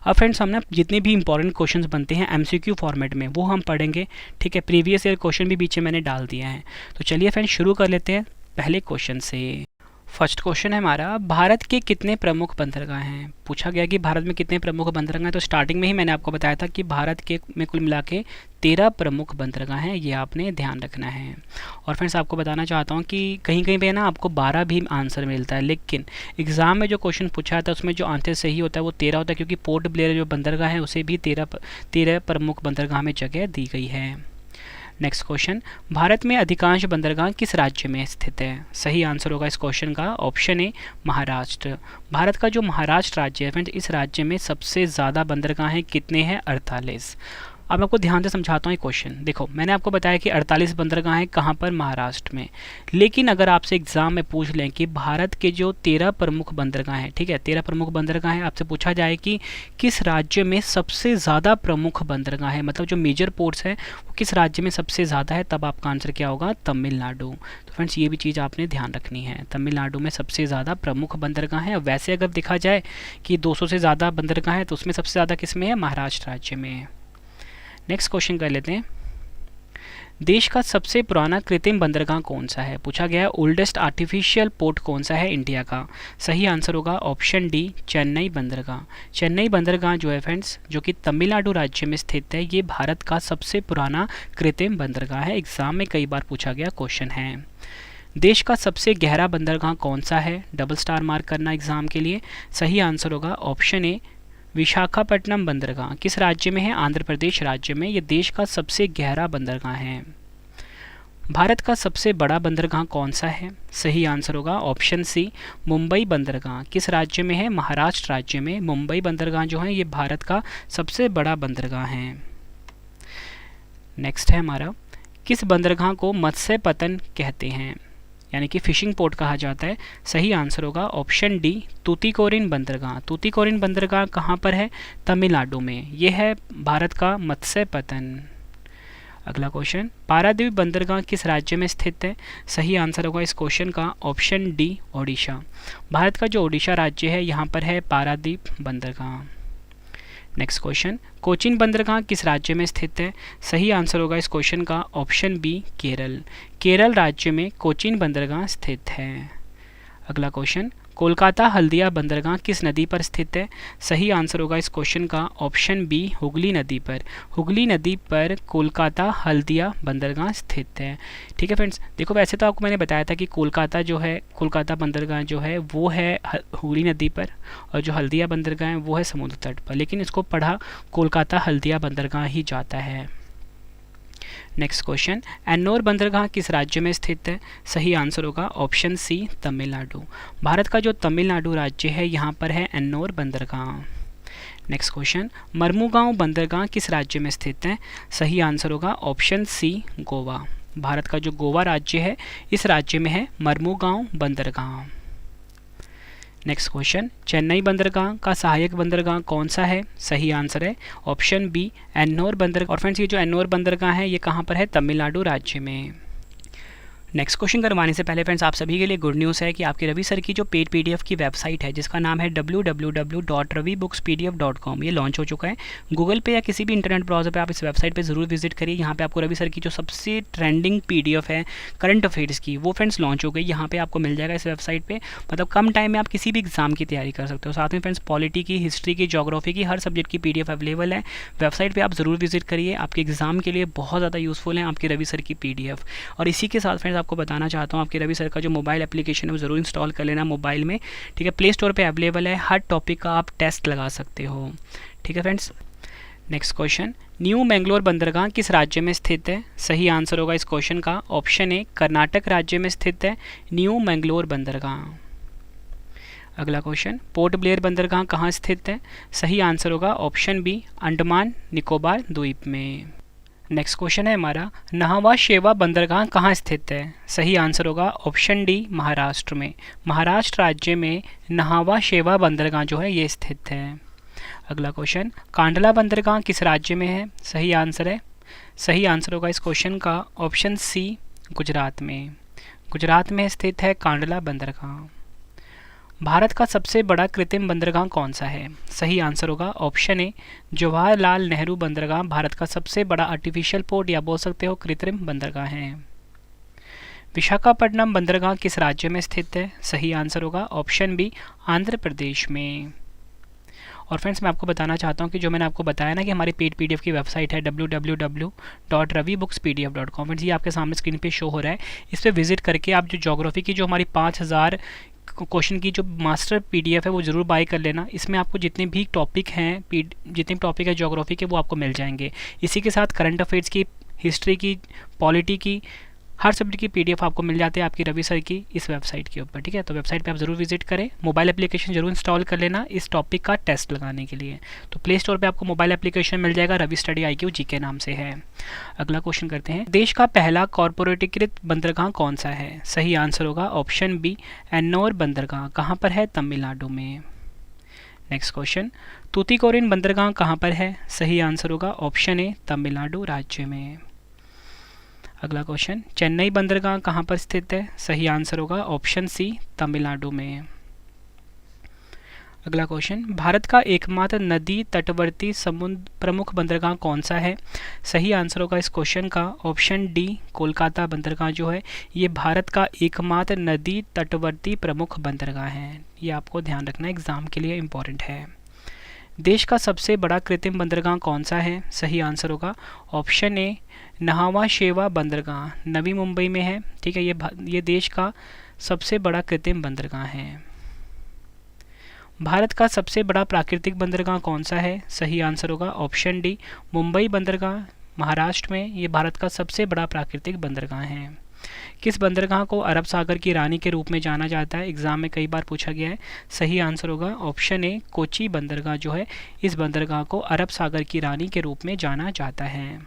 अब फ्रेंड्स हमने जितने भी इंपॉर्टेंट क्वेश्चंस बनते हैं एमसीक्यू फॉर्मेट में वो हम पढ़ेंगे। ठीक है, प्रीवियस ईयर क्वेश्चन भी बीच में मैंने डाल दिया है। तो चलिए फ्रेंड्स शुरू कर लेते हैं पहले क्वेश्चन से। फर्स्ट क्वेश्चन है हमारा, भारत के कितने प्रमुख बंदरगाह हैं? पूछा गया कि भारत में कितने प्रमुख बंदरगाह हैं। तो स्टार्टिंग में ही मैंने आपको बताया था कि भारत के में कुल मिला के 13 प्रमुख बंदरगाह हैं, ये आपने ध्यान रखना है। और फ्रेंड्स आपको बताना चाहता हूँ कि कहीं कहीं पे ना आपको 12 भी आंसर मिलता है, लेकिन एग्जाम में जो क्वेश्चन पूछा जाता है उसमें जो आंसर सही होता है वो 13 होता है, क्योंकि पोर्ट ब्लेयर जो बंदरगाह है उसे भी 13 प्रमुख बंदरगाह में जगह दी गई है। नेक्स्ट क्वेश्चन, भारत में अधिकांश बंदरगाह किस राज्य में स्थित है? सही आंसर होगा इस क्वेश्चन का ऑप्शन ए महाराष्ट्र। भारत का जो महाराष्ट्र राज्य है फ्रेंड्स, इस राज्य में सबसे ज़्यादा बंदरगाह हैं। कितने हैं? 48। अब मैं आपको ध्यान से समझाता हूँ ये क्वेश्चन। देखो, मैंने आपको बताया कि 48 बंदरगाह हैं कहाँ पर? महाराष्ट्र में। लेकिन अगर आपसे एग्जाम में पूछ लें कि भारत के जो 13 प्रमुख बंदरगाह हैं, ठीक है, 13 प्रमुख बंदरगाह हैं, आपसे पूछा जाए कि किस राज्य में सबसे ज़्यादा प्रमुख बंदरगाह है, मतलब जो मेजर पोर्ट्स हैं वो किस राज्य में सबसे ज़्यादा है, तब आपका आंसर क्या होगा? तमिलनाडु। तो फ्रेंड्स ये भी चीज़ आपने ध्यान रखनी है, तमिलनाडु में सबसे ज़्यादा प्रमुख बंदरगाह हैं। वैसे अगर देखा जाए कि 200 से ज़्यादा बंदरगाह हैं तो उसमें सबसे ज़्यादा किस में है? महाराष्ट्र राज्य में। नेक्स्ट क्वेश्चन कर लेते हैं, देश का सबसे पुराना कृत्रिम बंदरगाह कौन सा है? पूछा गया है ओल्डेस्ट आर्टिफिशियल पोर्ट कौन सा है इंडिया का? सही आंसर होगा ऑप्शन डी चेन्नई बंदरगाह। चेन्नई बंदरगाह जो है फ्रेंड्स, जो कि तमिलनाडु राज्य में स्थित है, ये भारत का सबसे पुराना कृत्रिम बंदरगाह है। एग्जाम में कई बार पूछा गया क्वेश्चन है। देश का सबसे गहरा बंदरगाह कौन सा है? डबल स्टार मार्क करना एग्जाम के लिए। सही आंसर होगा ऑप्शन ए विशाखापट्टनम बंदरगाह। किस राज्य में है? आंध्र प्रदेश राज्य में। यह देश का सबसे गहरा बंदरगाह है। भारत का सबसे बड़ा बंदरगाह कौन सा है? सही आंसर होगा ऑप्शन सी मुंबई बंदरगाह। किस राज्य में है? महाराष्ट्र राज्य में। मुंबई बंदरगाह जो है ये भारत का सबसे बड़ा बंदरगाह है। नेक्स्ट है हमारा, किस बंदरगाह को मत्स्य पतन कहते हैं, यानी कि फिशिंग पोर्ट कहा जाता है? सही आंसर होगा ऑप्शन डी तूतीकोरिन बंदरगाह। तूतीकोरिन बंदरगाह कहाँ पर है? तमिलनाडु में। यह है भारत का मत्स्य पतन। अगला क्वेश्चन, पारादीप बंदरगाह किस राज्य में स्थित है? सही आंसर होगा इस क्वेश्चन का ऑप्शन डी ओडिशा। भारत का जो ओडिशा राज्य है यहाँ पर है पारादीप बंदरगाह। नेक्स्ट क्वेश्चन, कोचीन बंदरगाह किस राज्य में स्थित है? सही आंसर होगा इस क्वेश्चन का ऑप्शन बी केरल। केरल राज्य में कोचीन बंदरगाह स्थित है। अगला क्वेश्चन, कोलकाता हल्दिया बंदरगाह किस नदी पर स्थित है? सही आंसर होगा इस क्वेश्चन का ऑप्शन बी हुगली नदी पर। हुगली नदी पर कोलकाता हल्दिया बंदरगाह स्थित है। ठीक है फ्रेंड्स, देखो वैसे तो आपको मैंने बताया था कि कोलकाता बंदरगाह जो है वो है हुगली नदी पर, और जो हल्दिया बंदरगाह है वो है समुद्र तट पर, लेकिन इसको पढ़ा कोलकाता हल्दिया बंदरगाह ही जाता है। नेक्स्ट क्वेश्चन, एन्नोर बंदरगाह किस राज्य में स्थित है? सही आंसर होगा ऑप्शन सी तमिलनाडु। भारत का जो तमिलनाडु राज्य है यहाँ पर है एन्नोर बंदरगाह। नेक्स्ट क्वेश्चन, मर्मुगांव बंदरगाह किस राज्य में स्थित है? सही आंसर होगा ऑप्शन सी गोवा। भारत का जो गोवा राज्य है इस राज्य में है मर्मुगांव बंदरगाह। नेक्स्ट क्वेश्चन, चेन्नई बंदरगाह का सहायक बंदरगाह कौन सा है? सही आंसर है ऑप्शन बी एन्नोर बंदरगाह। और फ्रेंड्स ये जो एन्नोर बंदरगाह है ये कहाँ पर है? तमिलनाडु राज्य में। नेक्स्ट क्वेश्चन करवाने से पहले फ्रेंड्स आप सभी के लिए गुड न्यूज़ है कि आपके रवि सर की जो पेड पीडीएफ की वेबसाइट है जिसका नाम है www.ravibookspdf.com, ये लॉन्च हो चुका है। गूगल पे या किसी भी इंटरनेट ब्राउजर पे आप इस वेबसाइट पे ज़रूर विजिट करिए। यहाँ पे आपको रवि सर की जो सबसे ट्रेंडिंग पीडीएफ है करंट अफेयर्स की, वो फ्रेंड्स लॉन्च हो गई। यहाँ पे आपको मिल जाएगा इस वेबसाइट पर। मतलब कम टाइम में आप किसी भी एग्जाम की तैयारी कर सकते हो। साथ में फ्रेंड्स पॉलिटी की, हिस्ट्री की, ज्योग्राफी की, हर सब्जेक्ट की पीडीएफ अवेलेबल है। वेबसाइट पर आप ज़रूर विजिट करिए, आपके एग्जाम के लिए बहुत ज़्यादा यूज़फुल है आपके रवि सर की पीडीएफ। और इसी के साथ फ्रेंड्स आपको बताना चाहता हूँ आपके रवि सर का जो मोबाइल एप्लीकेशन है वो ज़रूर इंस्टॉल कर लेना मोबाइल में। ठीक है, प्ले स्टोर पे अवेलेबल है। हर टॉपिक का आप टेस्ट लगा सकते हो। ठीक है friends. Next question, new Mangalore बंदरगाह किस राज्य में स्थित है? सही आंसर होगा इस क्वेश्चन का ऑप्शन ए कर्नाटक राज्य में स्थित है न्यू मैंगलोर बंदरगाह। अगला क्वेश्चन, पोर्ट ब्लेयर बंदरगाह कहाँ स्थित है? सही आंसर होगा ऑप्शन बी अंडमान निकोबार द्वीप में। नेक्स्ट क्वेश्चन है हमारा, नाहवा शेवा बंदरगाह कहाँ स्थित है? सही आंसर होगा ऑप्शन डी महाराष्ट्र में। महाराष्ट्र राज्य में नाहवा शेवा बंदरगाह जो है ये स्थित है। अगला क्वेश्चन, कांडला बंदरगाह किस राज्य में है? सही आंसर होगा इस क्वेश्चन का ऑप्शन सी गुजरात में। गुजरात में स्थित है कांडला बंदरगाह। भारत का सबसे बड़ा कृत्रिम बंदरगाह कौन सा है? सही आंसर होगा ऑप्शन ए जवाहरलाल नेहरू बंदरगाह भारत का सबसे बड़ा आर्टिफिशियल पोर्ट या बोल सकते हो कृत्रिम बंदरगाह है। विशाखापट्टनम बंदरगाह किस राज्य में स्थित है? सही आंसर होगा ऑप्शन बी आंध्र प्रदेश में। और फ्रेंड्स मैं आपको बताना चाहता हूँ कि जो मैंने आपको बताया ना कि हमारी पेड पीडीएफ की वेबसाइट है www.ravibookspdf.com, फ्रेंड्स ये आपके सामने स्क्रीन पे शो हो रहा है। इस पर विजिट करके आप जो ज्योग्राफी की जो हमारी 5000 क्वेश्चन की जो मास्टर पीडीएफ है वो ज़रूर बाय कर लेना। इसमें आपको जितने भी टॉपिक हैं ज्योग्राफी के वो आपको मिल जाएंगे। इसी के साथ करंट अफेयर्स की, हिस्ट्री की, पॉलिटी की, हर सब्जेक्ट की पीडीएफ आपको मिल जाते हैं आपकी रवि सर की इस वेबसाइट के ऊपर, ठीक है। तो वेबसाइट पे आप जरूर विजिट करें, मोबाइल एप्लीकेशन जरूर इंस्टॉल कर लेना इस टॉपिक का टेस्ट लगाने के लिए। तो प्ले स्टोर पे आपको मोबाइल एप्लीकेशन मिल जाएगा, रवि स्टडी IQ GK नाम से है। अगला क्वेश्चन करते हैं, देश का पहला कॉर्पोरेटीकृत बंदरगाह कौन सा है? सही आंसर होगा ऑप्शन बी, एन्नोर बंदरगाह। कहाँ पर है? तमिलनाडु में। नेक्स्ट क्वेश्चन, तूतीकोरिन बंदरगाह कहाँ पर है? सही आंसर होगा ऑप्शन ए, तमिलनाडु राज्य में। अगला क्वेश्चन, चेन्नई बंदरगाह कहाँ पर स्थित है? सही आंसर होगा ऑप्शन सी, तमिलनाडु में। अगला क्वेश्चन, भारत का एकमात्र नदी तटवर्ती समुद्र प्रमुख बंदरगाह कौन सा है? सही आंसर होगा इस क्वेश्चन का ऑप्शन डी, कोलकाता बंदरगाह जो है ये भारत का एकमात्र नदी तटवर्ती प्रमुख बंदरगाह है। ये आपको ध्यान रखना एग्जाम के लिए इम्पोर्टेंट है। देश का सबसे बड़ा कृत्रिम बंदरगाह कौन सा है? सही आंसर होगा ऑप्शन ए, नहावा शेवा बंदरगाह, नवी मुंबई में है, ठीक है। ये देश का सबसे बड़ा कृत्रिम बंदरगाह है। भारत का सबसे बड़ा प्राकृतिक बंदरगाह कौन सा है? सही आंसर होगा ऑप्शन डी, मुंबई बंदरगाह, महाराष्ट्र में ये भारत का सबसे बड़ा प्राकृतिक बंदरगाह है। किस बंदरगाह को अरब सागर की रानी के रूप में जाना जाता है? एग्जाम में कई बार पूछा गया है। सही आंसर होगा ऑप्शन ए, कोची बंदरगाह जो है इस बंदरगाह को अरब सागर की रानी के रूप में जाना जाता है।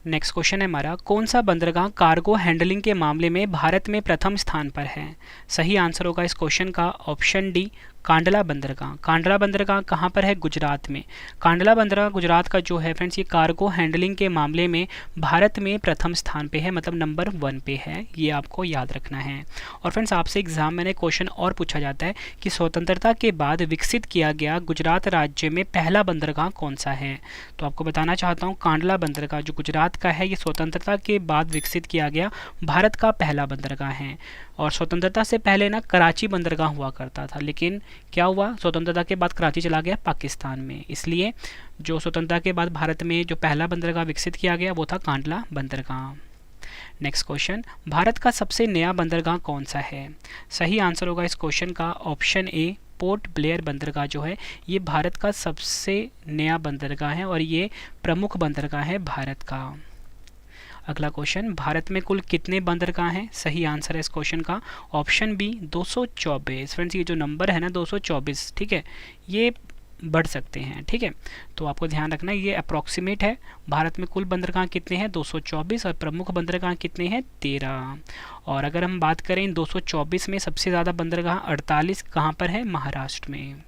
नेक्स्ट क्वेश्चन है हमारा, कौन सा बंदरगाह कार्गो हैंडलिंग के मामले में भारत में प्रथम स्थान पर है? सही आंसर होगा इस क्वेश्चन का ऑप्शन डी, कांडला बंदरगाह। कांडला बंदरगाह कहाँ पर है? गुजरात में। कांडला बंदरगाह गुजरात का जो है फ्रेंड्स, ये कार्गो हैंडलिंग के मामले में भारत में प्रथम स्थान पे है, मतलब नंबर 1 पे है। ये आपको याद रखना है। और फ्रेंड्स आपसे एग्जाम में क्वेश्चन और पूछा जाता है कि स्वतंत्रता के बाद विकसित किया गया गुजरात राज्य में पहला बंदरगाह कौन सा है? तो आपको बताना चाहता हूँ, कांडला बंदरगाह जो गुजरात का है ये स्वतंत्रता के बाद विकसित किया गया भारत का पहला बंदरगाह है। और स्वतंत्रता से पहले ना कराची बंदरगाह हुआ करता था, लेकिन क्या हुआ, स्वतंत्रता के बाद कराची चला गया पाकिस्तान में, इसलिए जो स्वतंत्रता के बाद भारत में जो पहला बंदरगाह विकसित किया गया वो था कांडला बंदरगाह। नेक्स्ट क्वेश्चन, भारत का सबसे नया बंदरगाह कौन सा है? सही आंसर होगा इस क्वेश्चन का ऑप्शन ए, पोर्ट ब्लेयर बंदरगाह जो है ये भारत का सबसे नया बंदरगाह है और ये प्रमुख बंदरगाह है भारत का। अगला क्वेश्चन, भारत में कुल कितने बंदरगाह हैं? सही आंसर है इस क्वेश्चन का ऑप्शन बी, 224। फ्रेंड्स ये जो नंबर है ना 224, ठीक है, ये बढ़ सकते हैं, ठीक है। तो आपको ध्यान रखना ये अप्रॉक्सीमेट है। भारत में कुल बंदरगाह कितने हैं? 224 और प्रमुख बंदरगाह कितने हैं? 13। और अगर हम बात करें इन 224 में सबसे ज़्यादा बंदरगाह 48 कहाँ पर है? महाराष्ट्र में।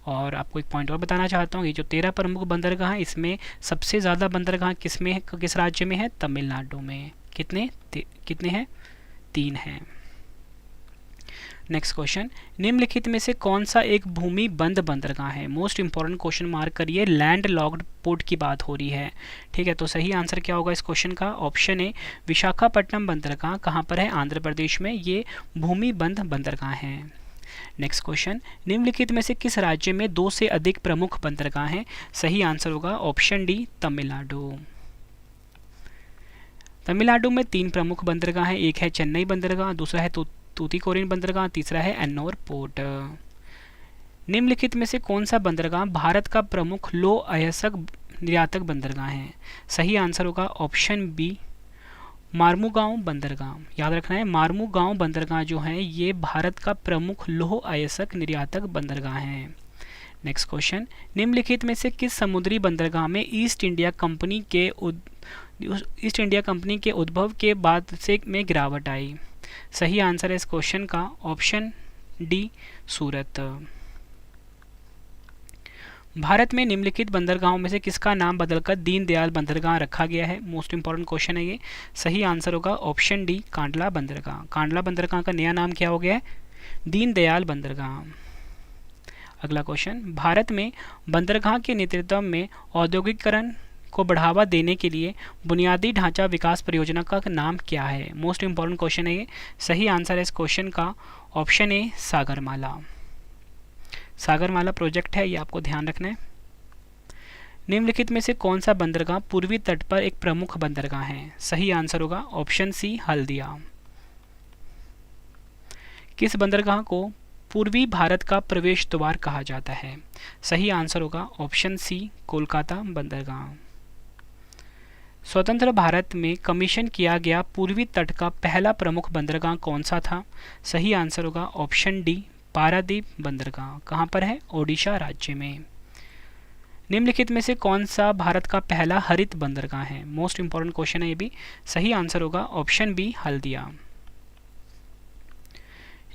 और आपको एक पॉइंट और बताना चाहता हूँ, ये जो 13 प्रमुख बंदरगाह हैं इसमें सबसे ज़्यादा बंदरगाह किस राज्य में है? तमिलनाडु में। कितने हैं? 3 हैं। नेक्स्ट क्वेश्चन, निम्नलिखित में से कौन सा एक भूमि बंद बंदरगाह है? मोस्ट इंपॉर्टेंट क्वेश्चन मार्क करिए, लैंड लॉक्ड पोर्ट की बात हो रही है, ठीक है। तो सही आंसर क्या होगा इस क्वेश्चन का ऑप्शन ए, विशाखापट्टनम बंदरगाह। कहाँ पर है? आंध्र प्रदेश में। ये भूमि बंद बंदरगाह है। नेक्स्ट क्वेश्चन, निम्नलिखित में से किस राज्य में 2 से अधिक प्रमुख बंदरगाह हैं? सही आंसर होगा ऑप्शन डी, तमिलनाडु। तमिलनाडु में 3 प्रमुख बंदरगाह हैं, एक है चेन्नई बंदरगाह, दूसरा है तूतीकोरिन बंदरगाह, तीसरा है एन्नोर पोर्ट। निम्नलिखित में से कौन सा बंदरगाह भारत का प्रमुख लो अयस्क निर्यातक बंदरगाह है? सही आंसर होगा ऑप्शन बी, मार्मुगांव बंदरगाह। याद रखना है, मार्मुगांव बंदरगाह जो है ये भारत का प्रमुख लौह अयस्क निर्यातक बंदरगाह है। नेक्स्ट क्वेश्चन, निम्नलिखित में से किस समुद्री बंदरगाह में ईस्ट इंडिया कंपनी के उद्भव के बाद से में गिरावट आई? सही आंसर है इस क्वेश्चन का ऑप्शन डी, सूरत। भारत में निम्नलिखित बंदरगाहों में से किसका नाम बदलकर दीनदयाल बंदरगाह रखा गया है? मोस्ट इंपॉर्टेंट क्वेश्चन है ये। सही आंसर होगा ऑप्शन डी, कांडला बंदरगाह। कांडला बंदरगाह का नया नाम क्या हो गया है? दीनदयाल बंदरगाह। अगला क्वेश्चन, भारत में बंदरगाह के नेतृत्व में औद्योगिकरण को बढ़ावा देने के लिए बुनियादी ढांचा विकास परियोजना का नाम क्या है? मोस्ट इंपॉर्टेंट क्वेश्चन है ये। सही आंसर है इस क्वेश्चन का option A, Sagarmala. Sagarmala project है, ये आपको ध्यान रखना है। निम्नलिखित में से कौन सा बंदरगाह पूर्वी तट पर एक प्रमुख बंदरगाह है? सही आंसर होगा ऑप्शन सी, हल्दिया। किस बंदरगाह को पूर्वी भारत का प्रवेश द्वार कहा जाता है? सही आंसर होगा ऑप्शन सी, कोलकाता बंदरगाह। स्वतंत्र भारत में कमीशन किया गया पूर्वी तट का पहला प्रमुख बंदरगाह कौन सा था? सही आंसर होगा ऑप्शन डी, पारादीप बंदरगाह। कहाँ पर है? ओडिशा राज्य में। निम्नलिखित में से कौन सा भारत का पहला हरित बंदरगाह है? मोस्ट इंपॉर्टेंट क्वेश्चन है ये भी। सही आंसर होगा ऑप्शन बी, हल्दिया।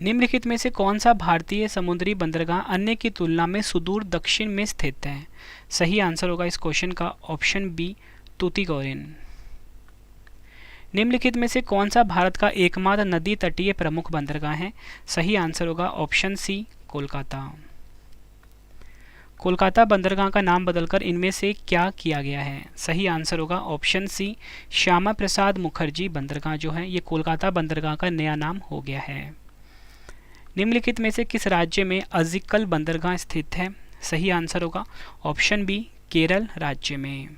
निम्नलिखित में से कौन सा भारतीय समुद्री बंदरगाह अन्य की तुलना में सुदूर दक्षिण में स्थित है? सही आंसर होगा इस क्वेश्चन का ऑप्शन बी, तूतीकोरिन। निम्नलिखित में से कौन सा भारत का एकमात्र नदी तटीय प्रमुख बंदरगाह है? सही आंसर होगा ऑप्शन सी, कोलकाता। कोलकाता बंदरगाह का नाम बदलकर इनमें से क्या किया गया है? सही आंसर होगा ऑप्शन सी, श्यामा प्रसाद मुखर्जी बंदरगाह जो है ये कोलकाता बंदरगाह का नया नाम हो गया है। निम्नलिखित में से किस राज्य में अजिकल बंदरगाह स्थित है? सही आंसर होगा ऑप्शन बी, केरल राज्य में।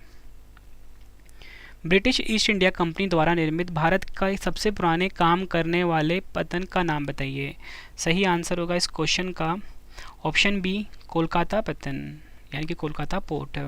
ब्रिटिश ईस्ट इंडिया कंपनी द्वारा निर्मित भारत का सबसे पुराने काम करने वाले पतन का नाम बताइए। सही आंसर होगा इस क्वेश्चन का ऑप्शन बी, कोलकाता पतन यानी कि कोलकाता पोर्ट।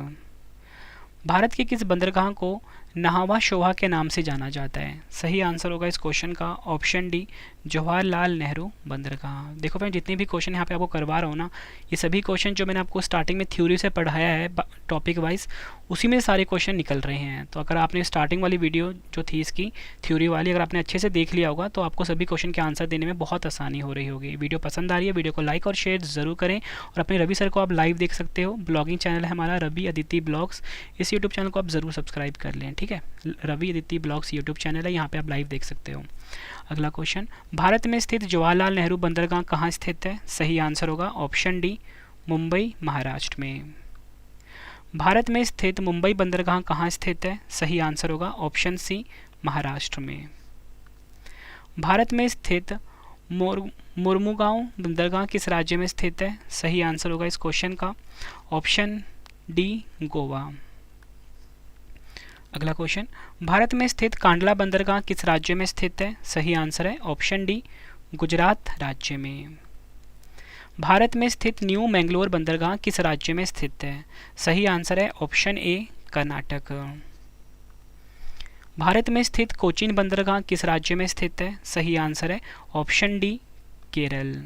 भारत के किस बंदरगाह को नहावा शोभा के नाम से जाना जाता है? सही आंसर होगा इस क्वेश्चन का ऑप्शन डी, जवाहरलाल नेहरू बंदरगाह। देखो फ्रेंड, जितने भी क्वेश्चन यहाँ पे आपको करवा रहा हूँ ना, ये सभी क्वेश्चन जो मैंने आपको स्टार्टिंग में थ्योरी से पढ़ाया है टॉपिक वाइज, उसी में सारे क्वेश्चन निकल रहे हैं। तो अगर आपने स्टार्टिंग वाली वीडियो जो थी इसकी थ्योरी वाली अगर आपने अच्छे से देख लिया होगा तो आपको सभी क्वेश्चन के आंसर देने में बहुत आसानी हो रही होगी। वीडियो पसंद आ रही है, वीडियो को लाइक और शेयर ज़रूर करें। और अपने रवि सर को आप लाइव देख सकते हो। ब्लॉगिंग चैनल है हमारा रवि अदिति ब्लॉग्स, इस यूट्यूब चैनल को आप ज़रूर सब्सक्राइब कर लें, ठीक है। Ravi Aditi blogs YouTube channel है, यहाँ पे आप लाइव देख सकते हो। अगला क्वेश्चन, भारत में स्थित जवाहरलाल नेहरू बंदरगाह कहाँ स्थित है? सही आंसर होगा ऑप्शन डी, मुंबई महाराष्ट्र में। भारत में स्थित मुंबई बंदरगाह कहाँ स्थित है? सही आंसर होगा ऑप्शन सी, महाराष्ट्र में। भारत में स्थित मुर्मुगांव बंदरगाह किस राज्य में स्थित है? सही आंसर होगा इस क्वेश्चन का ऑप्शन डी, गोवा। अगला क्वेश्चन, भारत में स्थित कांडला बंदरगाह किस राज्य में स्थित है? सही आंसर है ऑप्शन डी, गुजरात राज्य में। भारत में स्थित न्यू मैंगलोर बंदरगाह किस राज्य में स्थित है? सही आंसर है ऑप्शन ए, कर्नाटक। भारत में स्थित कोचीन बंदरगाह किस राज्य में स्थित है? सही आंसर है ऑप्शन डी, केरल।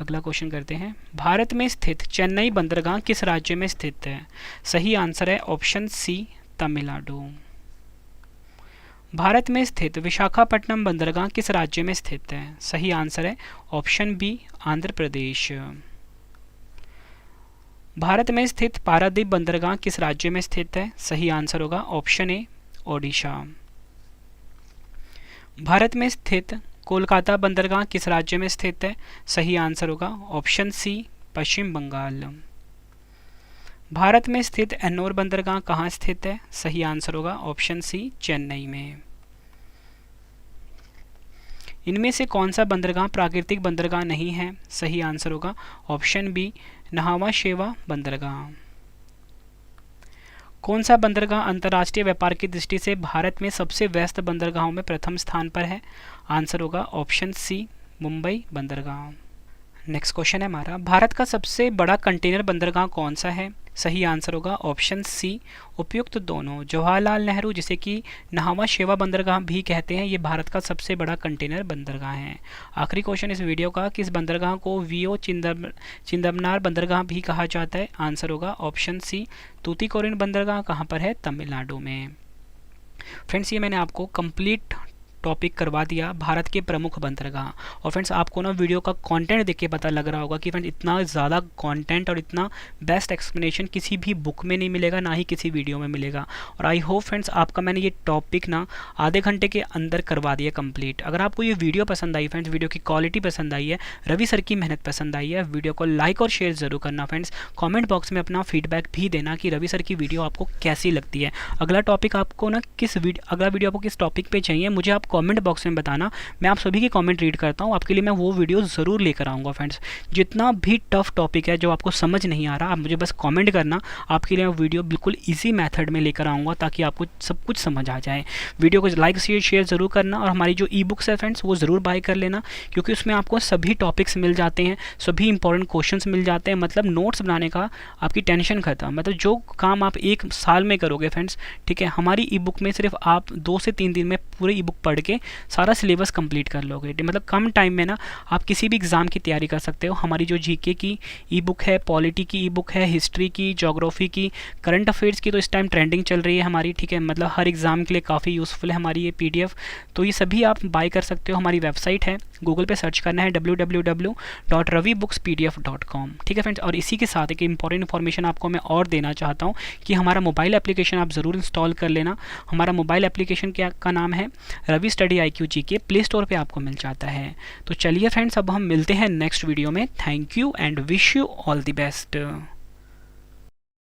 अगला क्वेश्चन करते हैं, भारत में स्थित चेन्नई बंदरगाह किस राज्य में स्थित है? सही आंसर है ऑप्शन सी, तमिलनाडु। भारत में स्थित विशाखापट्टनम बंदरगाह किस राज्य में स्थित है? सही आंसर है ऑप्शन बी, आंध्र प्रदेश। भारत में स्थित पारादीप बंदरगाह किस राज्य में स्थित है? सही आंसर होगा ऑप्शन ए, ओडिशा। भारत में स्थित कोलकाता बंदरगाह किस राज्य में स्थित है? सही आंसर होगा ऑप्शन सी, पश्चिम बंगाल। भारत में स्थित एन्नोर बंदरगाह कहाँ स्थित है? सही आंसर होगा ऑप्शन सी, चेन्नई में। इनमें से कौन सा बंदरगाह प्राकृतिक बंदरगाह नहीं है? सही आंसर होगा ऑप्शन बी, नहावा शेवा बंदरगाह। कौन सा बंदरगाह अंतर्राष्ट्रीय व्यापार की दृष्टि से भारत में सबसे व्यस्त बंदरगाहों में प्रथम स्थान पर है? आंसर होगा ऑप्शन सी, मुंबई बंदरगाह। नेक्स्ट क्वेश्चन है हमारा, भारत का सबसे बड़ा कंटेनर बंदरगाह कौन सा है? सही आंसर होगा ऑप्शन सी, उपयुक्त दोनों। जवाहरलाल नेहरू, जिसे कि नहावा शेवा बंदरगाह भी कहते हैं, ये भारत का सबसे बड़ा कंटेनर बंदरगाह है। आखिरी क्वेश्चन इस वीडियो का, किस बंदरगाह को वीओ चिदम्बरम बंदरगाह भी कहा जाता है? आंसर होगा ऑप्शन सी, तूतीकोरिन बंदरगाह। कहाँ पर है? तमिलनाडु में। फ्रेंड्स, ये मैंने आपको कंप्लीट टॉपिक करवा दिया भारत के प्रमुख बंदरगाह। और फ्रेंड्स, आपको ना वीडियो का कंटेंट देख के पता लग रहा होगा कि फ्रेंड्स इतना ज़्यादा कंटेंट और इतना बेस्ट एक्सप्लेनेशन किसी भी बुक में नहीं मिलेगा, ना ही किसी वीडियो में मिलेगा। और आई होप फ्रेंड्स आपका मैंने ये टॉपिक ना आधे घंटे के अंदर करवा दिया कंप्लीट। अगर आपको ये वीडियो पसंद आई फ्रेंड्स, वीडियो की क्वालिटी पसंद आई है, रवि सर की मेहनत पसंद आई है, वीडियो को लाइक और शेयर ज़रूर करना फ्रेंड्स। कॉमेंट बॉक्स में अपना फीडबैक भी देना कि रवि सर की वीडियो आपको कैसी लगती है। अगला टॉपिक आपको ना अगला वीडियो आपको किस टॉपिक पर चाहिए, मुझे आप कमेंट बॉक्स में बताना, मैं आप सभी के कमेंट रीड करता हूँ, आपके लिए मैं वो वीडियो ज़रूर लेकर आऊँगा फ्रेंड्स। जितना भी टफ टॉपिक है जो आपको समझ नहीं आ रहा, आप मुझे बस कमेंट करना, आपके लिए मैं वीडियो बिल्कुल ईजी मेथड में लेकर आऊँगा ताकि आपको सब कुछ समझ आ जाए। वीडियो को लाइक शेयर ज़रूर करना, और हमारी जो ई बुक्स है फ्रेंड्स वो ज़रूर बाय कर लेना, क्योंकि उसमें आपको सभी टॉपिक्स मिल जाते हैं, सभी इंपॉर्टेंट क्वेश्चंस मिल जाते हैं। मतलब नोट्स बनाने का आपकी टेंशन खत्म, मतलब जो काम आप 1 साल में करोगे फ्रेंड्स, ठीक है, हमारी ई बुक में सिर्फ आप 2 से 3 दिन में पूरी ई बुक पढ़ के सारा सिलेबस कंप्लीट कर लोगे। मतलब कम टाइम में ना आप किसी भी एग्ज़ाम की तैयारी कर सकते हो। हमारी जो जीके की ई बुक है, पॉलिटी की ई बुक है, हिस्ट्री की, ज्योग्राफी की, करंट अफेयर्स की तो इस टाइम ट्रेंडिंग चल रही है हमारी, ठीक है, मतलब हर एग्ज़ाम के लिए काफ़ी यूज़फुल है हमारी ये PDF। तो ये सभी आप बाय कर सकते हो। हमारी वेबसाइट है, गूगल पे सर्च करना है www.ravibookspdf.com, ठीक है फ्रेंड्स। और इसी के साथ एक इंपॉर्टेंट इन्फॉर्मेशन आपको मैं और देना चाहता हूँ कि हमारा मोबाइल एप्लीकेशन आप ज़रूर इंस्टॉल कर लेना। हमारा मोबाइल एप्लीकेशन का नाम है Ravi study IQ GK, play store पे आपको मिल जाता है। तो चलिए फ्रेंड्स, अब हम मिलते हैं नेक्स्ट वीडियो में। Thank you and wish you all the best.